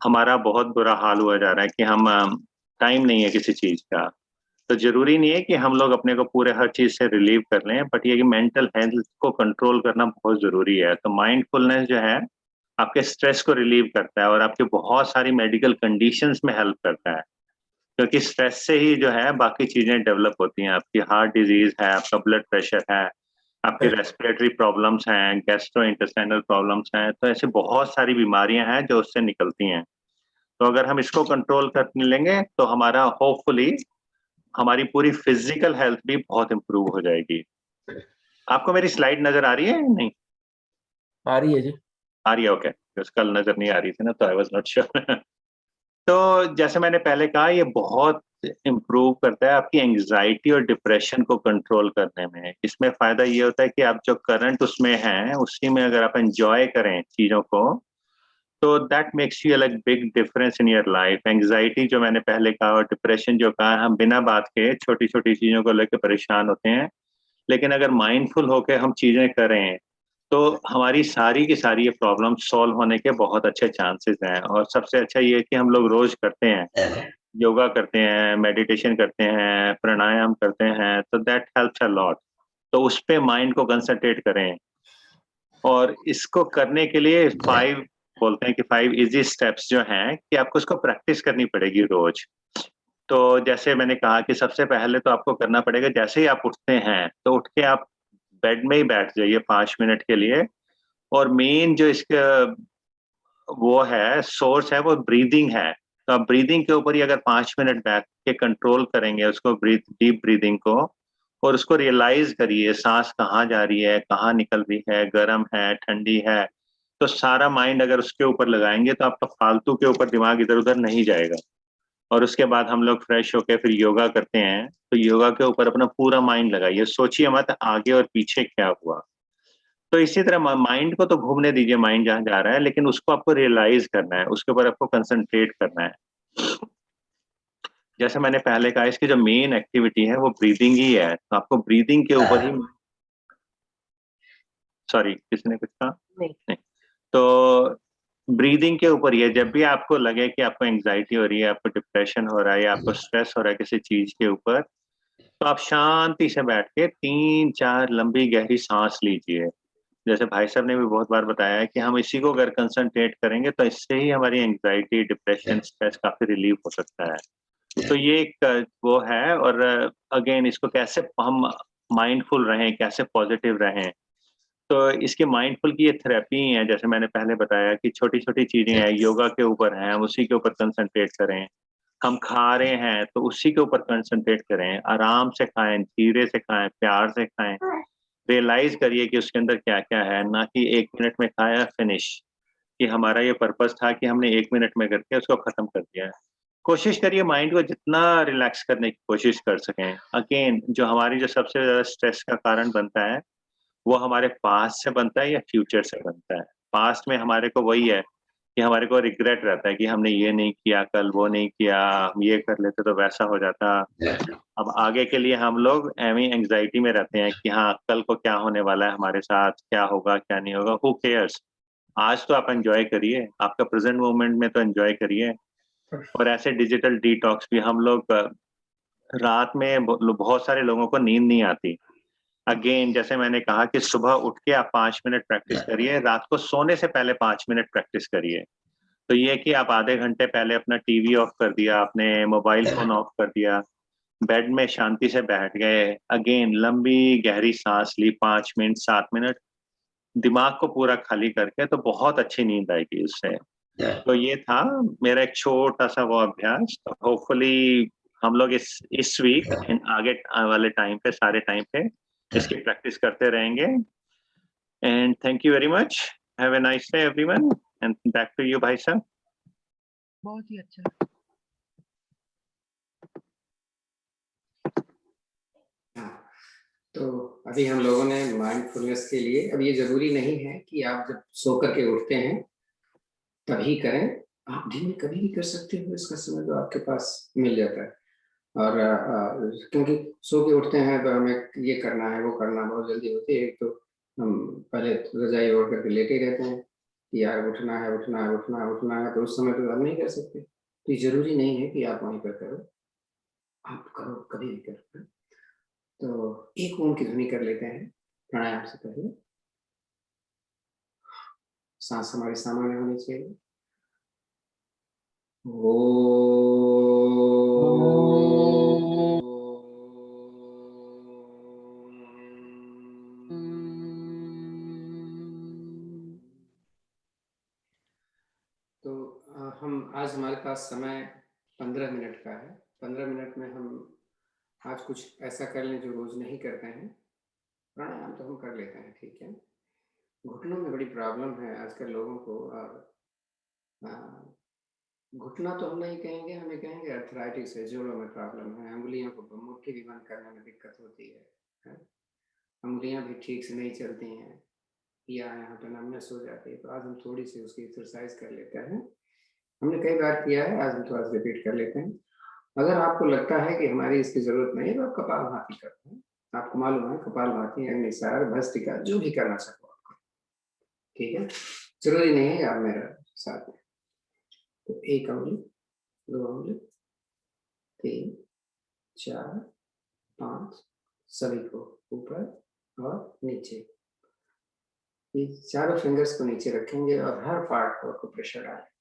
हमारा बहुत बुरा हाल हुआ जा रहा है कि हम टाइम नहीं है किसी चीज का। तो जरूरी नहीं है कि हम लोग अपने को पूरे हर चीज से रिलीव कर लें, बट ये कि मेंटल हेल्थ को कंट्रोल करना बहुत जरूरी है। तो माइंडफुलनेस जो है आपके स्ट्रेस को रिलीव करता है और आपके बहुत सारी मेडिकल कंडीशंस में हेल्प करता है, क्योंकि स्ट्रेस से ही जो है बाकी चीजें डेवलप होती हैं। आपकी हार्ट डिजीज है, आपका ब्लड प्रेशर है, आपकी रेस्पिरेटरी प्रॉब्लम्स हैं, गैस्ट्रो इंटेस्टाइनल प्रॉब्लम्स हैं, तो ऐसे बहुत सारी बीमारियां हैं जो उससे निकलती हैं। तो अगर हम इसको कंट्रोल कर लेंगे तो हमारा होपफुली हमारी पूरी फिजिकल हेल्थ भी बहुत इंप्रूव हो जाएगी। आपको मेरी स्लाइड नजर आ रही है नहीं? आ रही है जी। आ रही है, ओके। कल नजर नहीं आ रही थी ना, तो आई वाज नॉट श्योर। तो जैसे मैंने पहले कहा, ये बहुत इम्प्रूव करता है आपकी एंग्जाइटी और डिप्रेशन को कंट्रोल करने में। इसमें फायदा ये होता है कि आप जो करंट उसमें हैं उसी में अगर आप एंजॉय करें चीजों को, तो that makes you like big difference in your life. Anxiety जो मैंने पहले कहा और डिप्रेशन जो कहा, हम बिना बात के छोटी छोटी चीजों को लेकर परेशान होते हैं, लेकिन अगर माइंडफुल होकर हम चीजें करें तो हमारी सारी की सारी ये प्रॉब्लम सॉल्व होने के बहुत अच्छे चांसेस हैं। और सबसे अच्छा ये है कि हम लोग रोज करते हैं, योगा करते हैं, मेडिटेशन करते हैं, प्राणायाम करते हैं, तो दैट हेल्प्स अ लॉट। तो उस पे माइंड को कंसंट्रेट करें, और इसको करने के लिए 5 बोलते हैं कि 5 इजी स्टेप्स जो हैं कि आपको उसको प्रैक्टिस करनी पड़ेगी रोज। तो जैसे मैंने कहा कि सबसे पहले तो आपको करना पड़ेगा, जैसे ही आप उठते हैं तो उठ के आप बेड में ही बैठ जाइए 5 मिनट के लिए। और मेन जो इसका वो है, सोर्स है, वो ब्रीदिंग है। तो आप ब्रीदिंग के ऊपर ही अगर 5 मिनट बैठ के कंट्रोल करेंगे उसको, डीप ब्रीदिंग को, और उसको रियलाइज करिए सांस कहाँ जा रही है, कहाँ निकल रही है, गर्म है, ठंडी है, तो सारा माइंड अगर उसके ऊपर लगाएंगे तो आपका फालतू के ऊपर दिमाग इधर उधर नहीं जाएगा। और उसके बाद हम लोग फ्रेश होके फिर योगा करते हैं, तो योगा के ऊपर अपना पूरा माइंड लगाइए, सोचिए मत आगे और पीछे क्या हुआ। तो इसी तरह माइंड को तो घूमने दीजिए, माइंड जहाँ जा रहा है, लेकिन उसको आपको रियलाइज करना है, उसके ऊपर आपको कंसंट्रेट करना है। जैसे मैंने पहले कहा, इसकी जो मेन एक्टिविटी है वो ब्रीदिंग ही है, तो आपको ब्रीदिंग के ऊपर ही, सॉरी किसी ने कुछ कहा? नहीं। तो ब्रीदिंग के ऊपर ही है। जब भी आपको लगे कि आपको एंग्जाइटी हो रही है, आपको डिप्रेशन हो रहा है, या आपको स्ट्रेस हो रहा है किसी चीज के ऊपर, तो आप शांति से बैठ के 3-4 लंबी गहरी सांस लीजिए। जैसे भाई साहब ने भी बहुत बार बताया है कि हम इसी को अगर कंसंट्रेट करेंगे तो इससे ही हमारी एंग्जाइटी, डिप्रेशन, स्ट्रेस काफी रिलीफ हो सकता है। तो ये एक वो है। और अगेन इसको कैसे हम माइंडफुल रहें, कैसे पॉजिटिव रहें, तो इसके माइंडफुल की ये थेरेपी है। जैसे मैंने पहले बताया कि छोटी छोटी चीजें हैं, योगा के ऊपर हैं, हम उसी के ऊपर कंसंट्रेट करें। हम खा रहे हैं तो उसी के ऊपर कंसंट्रेट करें, आराम से खाएं, धीरे से खाएं, प्यार से खाएं, रियलाइज करिए कि उसके अंदर क्या क्या है, ना कि 1 मिनट में खाया फिनिश, कि हमारा ये पर्पस था कि हमने 1 मिनट में करके उसको खत्म कर दिया है। कोशिश करिए माइंड को जितना रिलैक्स करने की कोशिश कर सकें। अगेन जो हमारी जो सबसे ज्यादा स्ट्रेस का कारण बनता है वो हमारे पास्ट से बनता है या फ्यूचर से बनता है। पास्ट में हमारे को वही है कि हमारे को रिग्रेट रहता है कि हमने ये नहीं किया, कल वो नहीं किया, हम ये कर लेते तो वैसा हो जाता। अब आगे के लिए हम लोग एवं एंग्जाइटी में रहते हैं कि हाँ कल को क्या होने वाला है, हमारे साथ क्या होगा क्या नहीं होगा, हु केयर्स। आज तो आप एंजॉय करिए, आपका प्रेजेंट मोमेंट में तो एंजॉय करिए। और ऐसे डिजिटल डिटॉक्स भी हम लोग रात में बहुत सारे लोगों को नींद नहीं आती। अगेन जैसे मैंने कहा कि सुबह उठ के आप 5 मिनट प्रैक्टिस करिए, रात को सोने से पहले 5 मिनट प्रैक्टिस करिए। तो ये कि आप आधे घंटे पहले अपना टीवी ऑफ कर दिया, आपने मोबाइल फोन ऑफ कर दिया, बेड में शांति से बैठ गए, अगेन लंबी गहरी सांस ली 5 मिनट 7 मिनट, दिमाग को पूरा खाली करके, तो बहुत अच्छी नींद आएगी उससे। तो ये था मेरा एक छोटा सा वो अभ्यास। तो होपफुली हम लोग इस वीक आगे वाले टाइम पे, सारे टाइम पे इसकी प्रैक्टिस करते रहेंगे। And thank you very much, have a nice day everyone, and back to you भाई साहब। बहुत ही अच्छा। तो अभी हम लोगों ने माइंडफुलनेस के लिए, अब ये जरूरी नहीं है कि आप जब सो करके उठते हैं तभी करें, आप दिन में कभी भी कर सकते हो, इसका समय तो आपके पास मिल जाता है। और क्योंकि सो के उठते हैं तो हमें ये करना है, वो करना बहुत जल्दी होती है। एक तो हम पहले रजाई ओढ़ करके लेटे रहते हैं कि यार उठना है उठना है उठना है उठना है, तो उस समय तो हम नहीं कर सकते। तो ये जरूरी नहीं है कि आप वहीं पर करो, आप करो कभी भी करो। तो एक ओम की ध्वनि कर लेते हैं प्राणायाम से पहले। सांस हमारी सामान्य होनी चाहिए। तो हम आज हमारे पास समय 15 मिनट का है। 15 मिनट में हम आज कुछ ऐसा कर लें जो रोज नहीं करते हैं। प्राणायाम तो हम कर लेते हैं, ठीक है। घुटनों में बड़ी प्रॉब्लम है आजकल लोगों को, और घुटना तो हम नहीं कहेंगे, हमें कहेंगे अर्थराइटिस है, जोड़ों में प्रॉब्लम है, अंगुलियों को मुट्ठी भी बंद करने में दिक्कत होती है? अंगुलियां भी ठीक से नहीं चलती हैं, या यहाँ पे नमनेस हो जाती है। तो आज हम थोड़ी सी उसकी एक्सरसाइज कर लेते हैं। हमने कई बार किया है, आज हम थोड़ा सा रिपीट कर लेते हैं। अगर आपको लगता है कि हमारी इसकी जरूरत नहीं है तो आप कपालभाति करते हैं। आपको मालूम है कपालभाति, अग्निसार, भस्त्रिका, जो भी करना सको आपको, ठीक है। जरूरी नहीं है आप मेरा साथ में। तो 1 अंगुली, 2 अंगुली, 3, 4, 5, सभी को ऊपर और नीचे, ये चारों फिंगर्स को नीचे रखेंगे और हर पार्ट पर आपको प्रेशर डालें।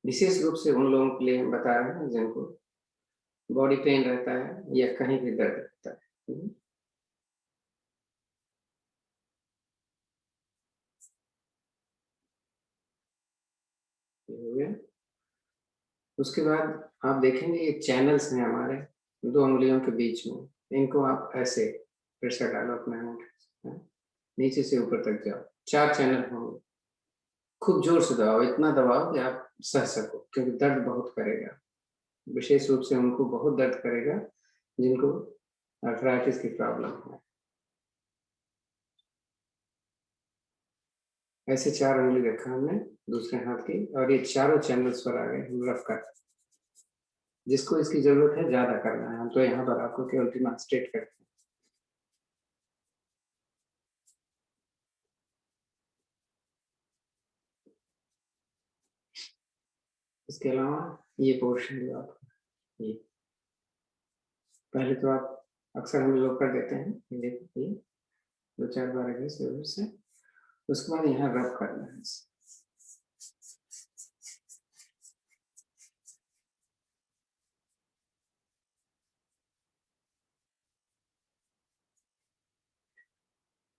विशेष रूप से उन लोगों के लिए हम बता रहे हैं जिनको बॉडी पेन रहता है या कहीं भी दर्द रहता है। ये हो गया। उसके बाद आप देखेंगे ये चैनल्स हैं हमारे 2 उंगलियों के बीच में, इनको आप ऐसे प्रेशर डालो अपने अंगूठे, नीचे से ऊपर तक जाओ, 4 चैनल होंगे। खूब जोर से दबाओ, इतना दबाओ कि आप सह सको, क्योंकि दर्द बहुत करेगा, विशेष रूप से उनको बहुत दर्द करेगा जिनको आर्थराइटिस की प्रॉब्लम है। ऐसे 4 उंगली रखा हमने दूसरे हाथ की, और ये चारों चैनल्स पर आ गए, हम रफ कर, जिसको इसकी जरूरत है ज्यादा करना है, हम तो यहाँ पर आपको केवल डिमॉन्स्ट्रेट करते हैं। इसके अलावा ये पोर्शन जो आपका, ये पहले तो आप अक्सर हम लोग कर देते हैं, ये देखो, ये 2-4 बार ऐसे से, उसके बाद यहाँ रब करना है।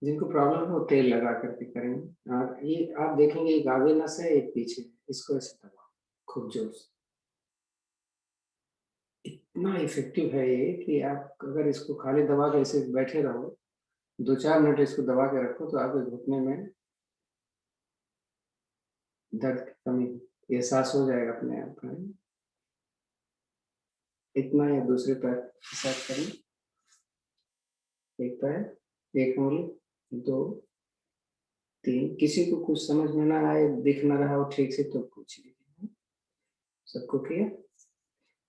जिनको प्रॉब्लम है वो तेल लगा करके करेंगे। और ये आप देखेंगे एक आगे नस है एक पीछे, इसको ऐसे दबाओ खूब जोर से। इतना इफेक्टिव है ये कि आप अगर इसको खाली दबा के ऐसे बैठे रहो, 2-4 मिनट इसको दबा के रखो, तो आपके घुटने में दर्द की कमी एहसास हो जाएगा अपने आप में। इतना या दूसरे पैर के साथ करें, एक पैर, एक उंगली, 2, 3। किसी को कुछ समझ में ना आए, दिख ना रहा हो ठीक से, तो पूछ लीजिए। सबको किया,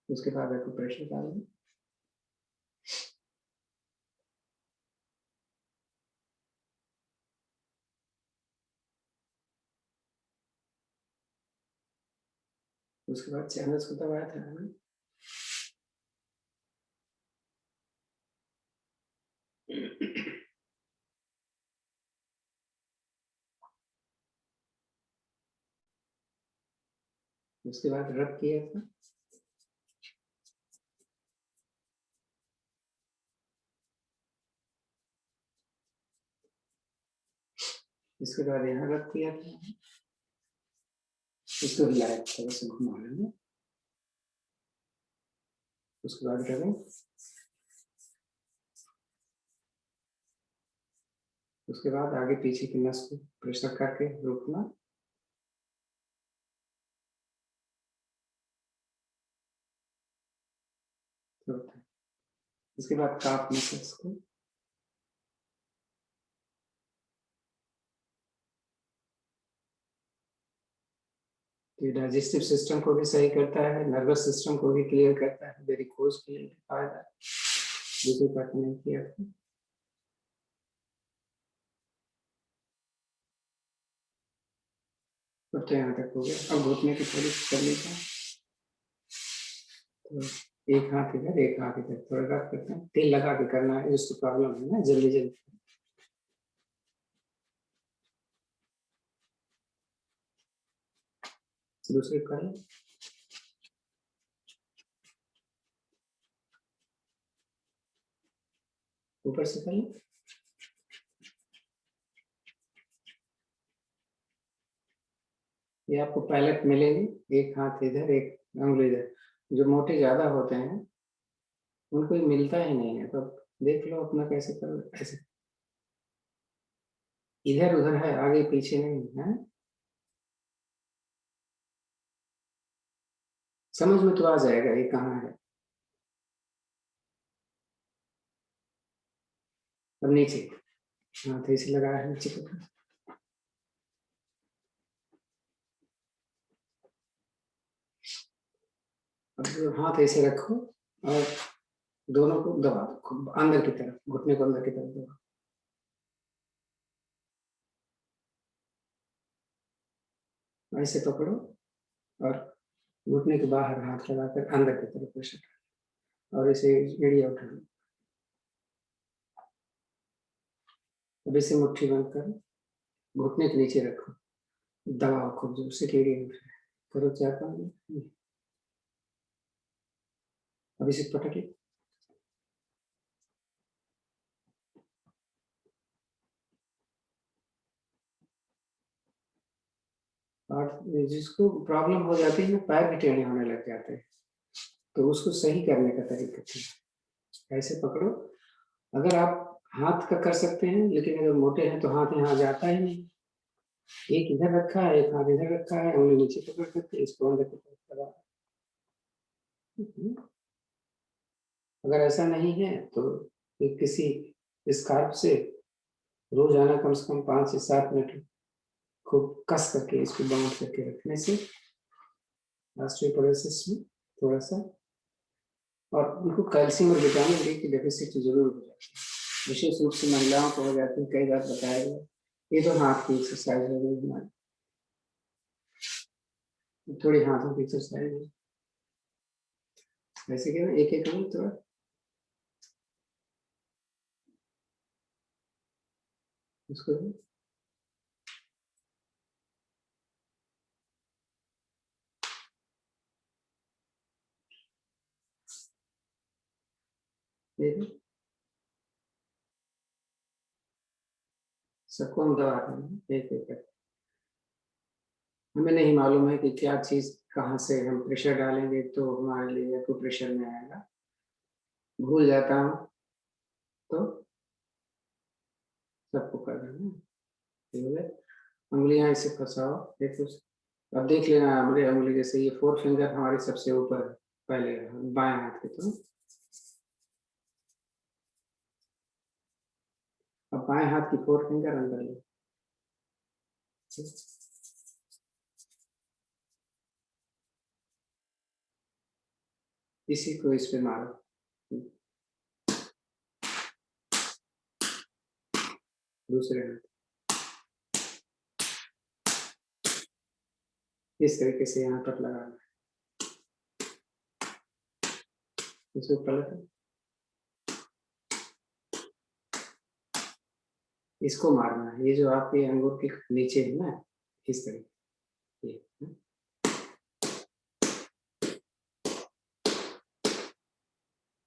उसके बाद आपको प्रेशर डालें। उसके बाद चैनल्स को दबाया था हमने। उसके बाद रब किया था। इसके बाद यहाँ रब किया था, इसको हिलाया थोड़ा सा घुमा लेंगे। उसके बाद करें, उसके बाद आगे पीछे की नस को प्रेशर करके रोकना। इसके बाद काफ मसल्स को, ये डाइजेस्टिव सिस्टम को भी सही करता है, नर्वस सिस्टम को भी क्लियर करता है, वेरिकोज के लिए फायदा, दूसरी बात नहीं किया था। तो यहाँ तक हो गया। अब घुटने की थोड़ी कर लेते हैं, तो एक हाथ इधर एक हाथ इधर, थोड़ा रफ करते हैं, तेल लगा के करना है, जिसको प्रॉब्लम है ना, जल्दी जल्दी। दूसरे करें, ऊपर से करें, ये आपको पैलेट मिलेगी, एक हाथ इधर एक उंगली इधर। जो मोटे ज्यादा होते हैं उनको ये मिलता ही नहीं है, तो देख लो अपना कैसे करो, ऐसे इधर उधर है, आगे पीछे नहीं है। समझ में तो आ जाएगा ये कहाँ है। अब नीचे हाथ ऐसे लगाया है नीचे को, अब हाथ ऐसे रखो और दोनों को दबा दो खूब अंदर की तरफ, घुटने को अंदर की तरफ दबा। ऐसे पकड़ो और घुटने के बाहर हाथ लगाकर अंदर की तरफ प्रेशर डालो, और इसे एड़िया उठा लो। अब इसे मुट्ठी बंद करो, घुटने के नीचे रखो, दबाओ खूब जोर से, एड़िया उठा करो 4-5 मिनट। अब इसे पटके, और जिसको प्रॉब्लम हो जाती है पैर भी टेढ़े होने लग जाते हैं, तो उसको सही करने का तरीका क्या? ऐसे पकड़ो। अगर आप हाथ का कर सकते हैं, लेकिन अगर मोटे हैं तो हाथ यहाँ जाता ही नहीं। एक इधर रखा है, एक हाथ इधर रखा है, उंगली नीचे पकड़ करके इसको अंदर की तरफ लगा। अगर ऐसा नहीं है तो एक किसी स्कार्फ से रोजाना कम से कम 5 से 7 मिनट खूब कस करके इसको बाउंड करके रखने से ऑस्टियोपोरोसिस में थोड़ा सा, और उनको कैल्शियम और विटामिन डी की डेफिसिट जरूर हो जाती है, विशेष रूप से महिलाओं को हो जाती है, कई बार बताया गया। ये तो हाथ की एक्सरसाइज हो गई हमारी, थोड़ी हाथों की एक्सरसाइज है। वैसे क्या एक एक मिनट थोड़ा इसको देखो, सबको हम दवा रहे हैं एक एक करके। हमें नहीं मालूम है कि क्या चीज कहाँ से हम प्रेशर डालेंगे तो हमारे लिए को प्रेशर में आएगा। भूल जाता हूँ तो सबको कर देना, ठीक है। उंगलियां ऐसे फंसाओ, देखो। अब देख लेना हमारे उंगली, जैसे ये 4 फिंगर हमारे सबसे ऊपर है, पहले बाएं हाथ के। तो अब बाएं हाथ की 4 फिंगर अंदर लो, इसी को इस पे मारो। दूसरे हाथ इस तरीके से यहाँ पर लगाना, इसको पलट, इसको मारना है। ये जो आपके अंगूर के नीचे है ना, इस तरीके ये,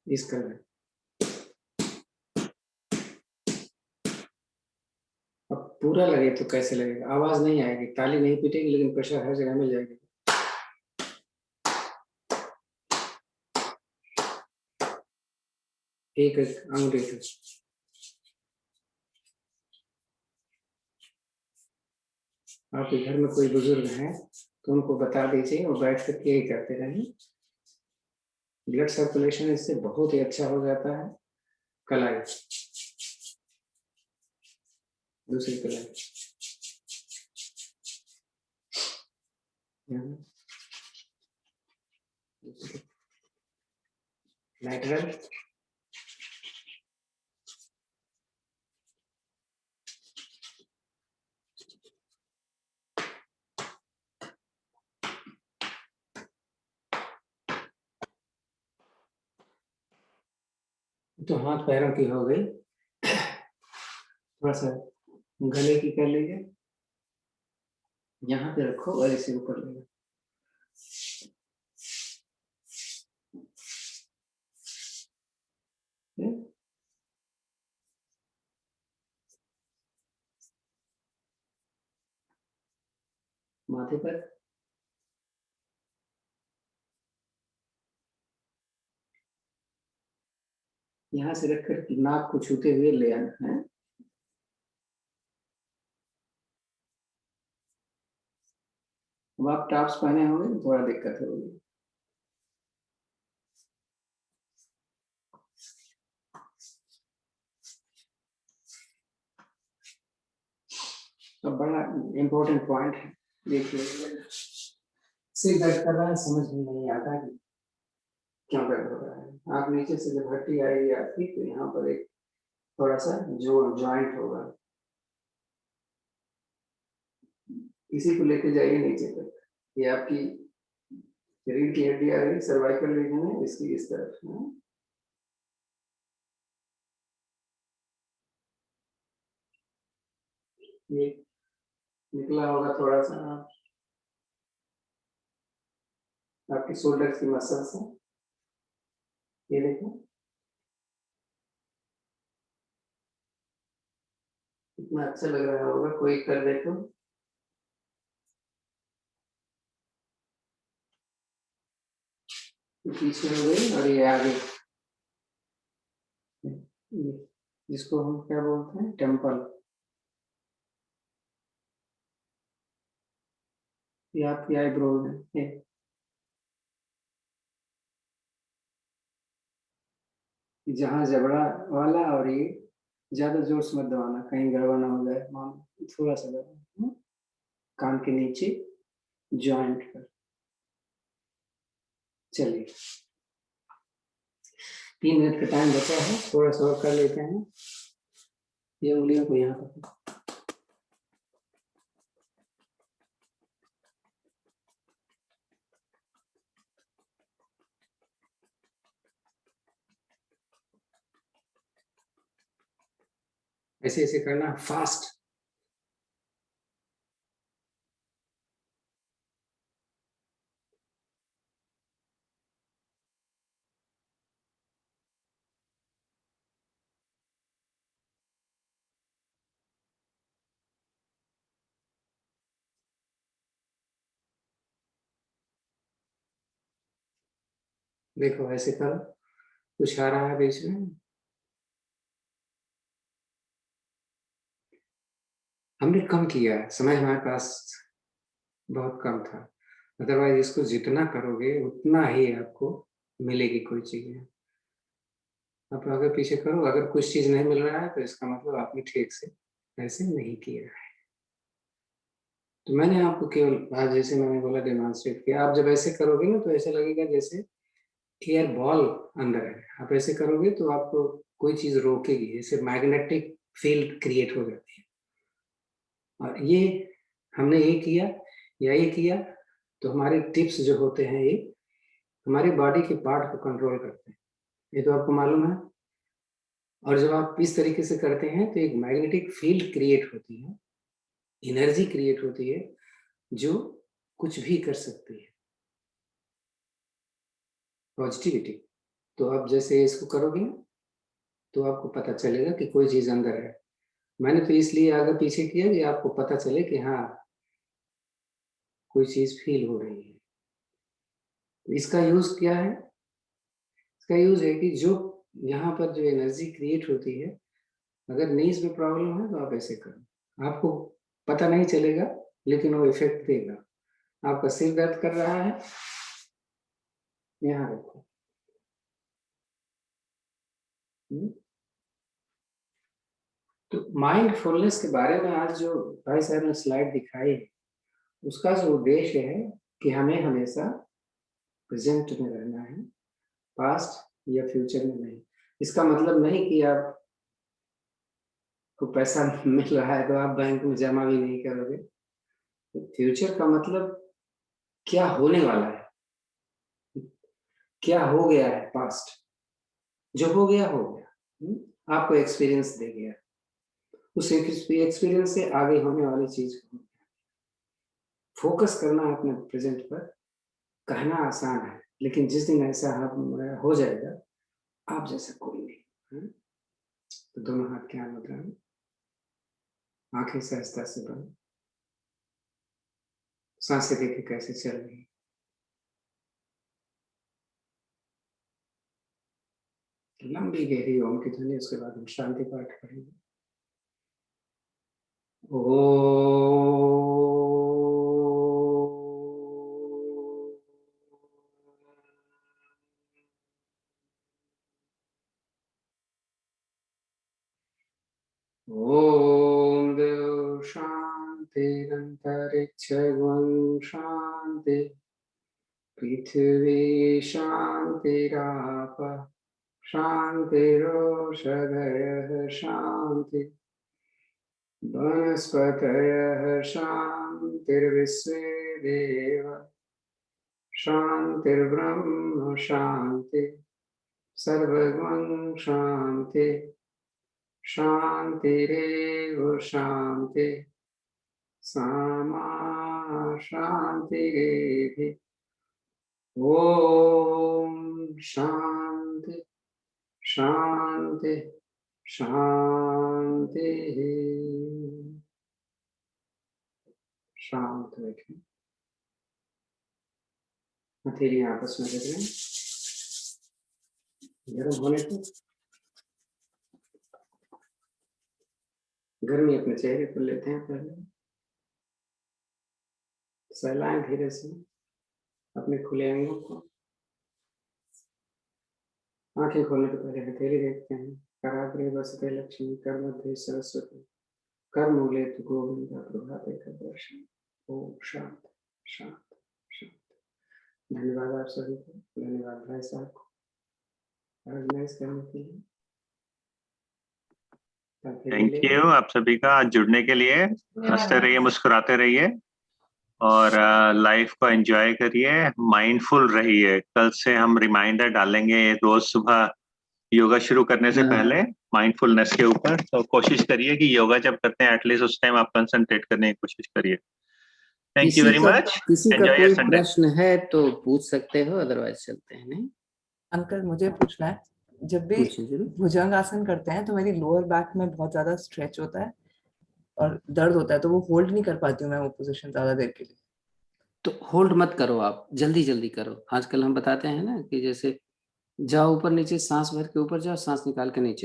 इस कलर। अब पूरा लगे तो कैसे लगेगा? आवाज नहीं आएगी, ताली नहीं पीटेगी, लेकिन प्रेशर हर जगह मिल जाएगी। एक अंगूठी से आपके घर में कोई बुजुर्ग हैं तो उनको बता दीजिए, और बैठ कर यही करते रहें। ब्लड सर्कुलेशन इससे बहुत ही अच्छा हो जाता है। कलाई, दूसरी कलाई, लैटरल, तो हाथ पैरों की हो गई। थोड़ा सा गले की कर लीजिए, यहाँ पे रखो और इसे ऊपर ले लो। माथे पर यहाँ से रखकर नाक को छूते हुए ले आना है। अब आप टॉप्स पहने होंगे तो थोड़ा दिक्कत होगी। अब बड़ा इम्पोर्टेंट पॉइंट है, देखिए। सिर दर्द कर रहा है, समझ में नहीं आता कि क्यों दर्द हो रहा है। आप नीचे से जब हड्डी आएगी आपकी, तो यहाँ पर एक थोड़ा सा जॉइंट होगा, इसी को लेके जाइए नीचे तक। ये आपकी रीढ़ की हड्डी आ रही, सर्वाइकल रीजन है इसकी, इस तरफ है। ये निकला होगा थोड़ा सा आपकी शोल्डर की मसल्स है, ये देखो कितना अच्छा लग रहा होगा, कोई कर देखो। पीछे हो गई और ये आगे, जिसको हम क्या बोलते हैं, टेम्पल। ये आपकी आईब्रो है, जहाँ जबड़ा वाला, और ये ज्यादा जोर से मत दबाना, कहीं गड़बड़ ना हो जाए, थोड़ा सा दबाना, कान के नीचे जॉइंट पर। चलिए 3 मिनट का टाइम बचा है, थोड़ा सा और कर लेते हैं। ये उंगलियों को यहाँ पर ऐसे ऐसे करना, फास्ट। देखो ऐसे करो, कुछ आ रहा है बीच में। हमने कम किया है, समय हमारे पास बहुत कम था, अदरवाइज इसको जितना करोगे उतना ही आपको मिलेगी कोई चीज। आप अगर पीछे करो, अगर कुछ चीज नहीं मिल रहा है तो इसका मतलब आपने ठीक से ऐसे नहीं किया है। तो मैंने आपको केवल आज जैसे मैंने बोला डेमोन्स्ट्रेट किया। आप जब ऐसे करोगे ना तो ऐसा लगेगा जैसे एयर बॉल अंदर है। आप ऐसे करोगे तो आपको कोई चीज रोकेगी, जैसे मैग्नेटिक फील्ड क्रिएट हो जाती है। और ये हमने ये किया या ये किया तो हमारे टिप्स जो होते हैं ये हमारी बॉडी के पार्ट को कंट्रोल करते हैं, ये तो आपको मालूम है। और जब आप इस तरीके से करते हैं तो एक मैग्नेटिक फील्ड क्रिएट होती है, एनर्जी क्रिएट होती है जो कुछ भी कर सकती है, पॉजिटिविटी। तो आप जैसे इसको करोगे तो आपको पता चलेगा कि कोई चीज अंदर है। मैंने तो इसलिए आगे पीछे किया कि आपको पता चले कि हाँ कोई चीज फील हो रही है। तो इसका यूज क्या है? इसका यूज है कि जो यहाँ पर जो एनर्जी क्रिएट होती है, अगर नीज में प्रॉब्लम है तो आप ऐसे करो, आपको पता नहीं चलेगा लेकिन वो इफेक्ट देगा। आपका सिर दर्द कर रहा है, यहाँ रखो। तो माइंडफुलनेस के बारे में आज जो भाई साहब ने स्लाइड दिखाई है, उसका जो उद्देश्य है कि हमें हमेशा प्रेजेंट में रहना है, पास्ट या फ्यूचर में नहीं। इसका मतलब नहीं कि आप को पैसा मिल रहा है तो आप बैंक में जमा भी नहीं करोगे। तो फ्यूचर का मतलब क्या होने वाला है, क्या हो गया है, पास्ट जो हो गया हो गया। आपको एक्सपीरियंस दे गया, उस एक्सपीरियंस से आगे होने वाली चीज को फोकस करना है अपने प्रेजेंट पर। कहना आसान है लेकिन जिस दिन ऐसा हो जाएगा आप जैसा कोई नहीं। तो दोनों हाथ क्या मुद्रा में, आंखें सहजता से बंद, सांसें देखे कैसे चल रही। लंबी गहरी ओम की ध्वनि, उसके बाद हम शांति पाठ करेंगे। ओम देव शांति अंतरिक्ष शांति, पृथ्वी शांतिराप शांतिरोषधयः शांति, वनस्पतयः शांतिर्विश्वे देव शांतिर्ब्रह्म शांति, सर्वगं शांति शांतिरेव शांति, सामा शांतिरेधि। ओम शांति शांति शांति। शांत रखें, हथेलियां आपस में रख लें। गर्म होने को गर्मी अपने चेहरे पर लेते हैं, पहले सहलाएं धीरे से अपने खुले अंगों को। आंखें खोलने के पहले हथेली देखते हैं। कराग्रे वसते लक्ष्मी, कर मध्य सरस्वती, कर मूले तु गोविंद, प्रभाते कर दर्शन। ओम शांत शांत शांत। धन्यवाद आप सभी को, धन्यवाद भाई साहब को ऑर्गेनाइज करने के लिए। थैंक यू आप सभी का आज जुड़ने के लिए। हंसते रहिए, मुस्कुराते रहिए और लाइफ को एंजॉय करिए, माइंडफुल रहिए। कल से हम रिमाइंडर डालेंगे रोज सुबह योगा शुरू करने से पहले माइंडफुलनेस के ऊपर। तो कोशिश करिए कि योगा जब करते हैं एटलीस्ट उस टाइम आप कंसंट्रेट करने की कोशिश करिए। Thank you very much. किसी का एंजॉय कोई योर संडे। प्रश्न है तो पूछ सकते हो, अदरवाइज चलते हैं। नहीं अंकल मुझे पूछना है, जब भी पूछिए जरूर। भुजंग आसन करते हैं तो मेरी लोअर बैक में बहुत ज्यादा स्ट्रेच होता है और दर्द होता है, तो वो होल्ड नहीं कर पाती हूँ मैं वो पोजीशन ज्यादा देर के लिए। तो होल्ड मत करो, आप जल्दी जल्दी करो। आजकल हम बताते हैं ना कि जैसे जाओ ऊपर नीचे, सांस भर के ऊपर जाओ, सांस निकाल के नीचे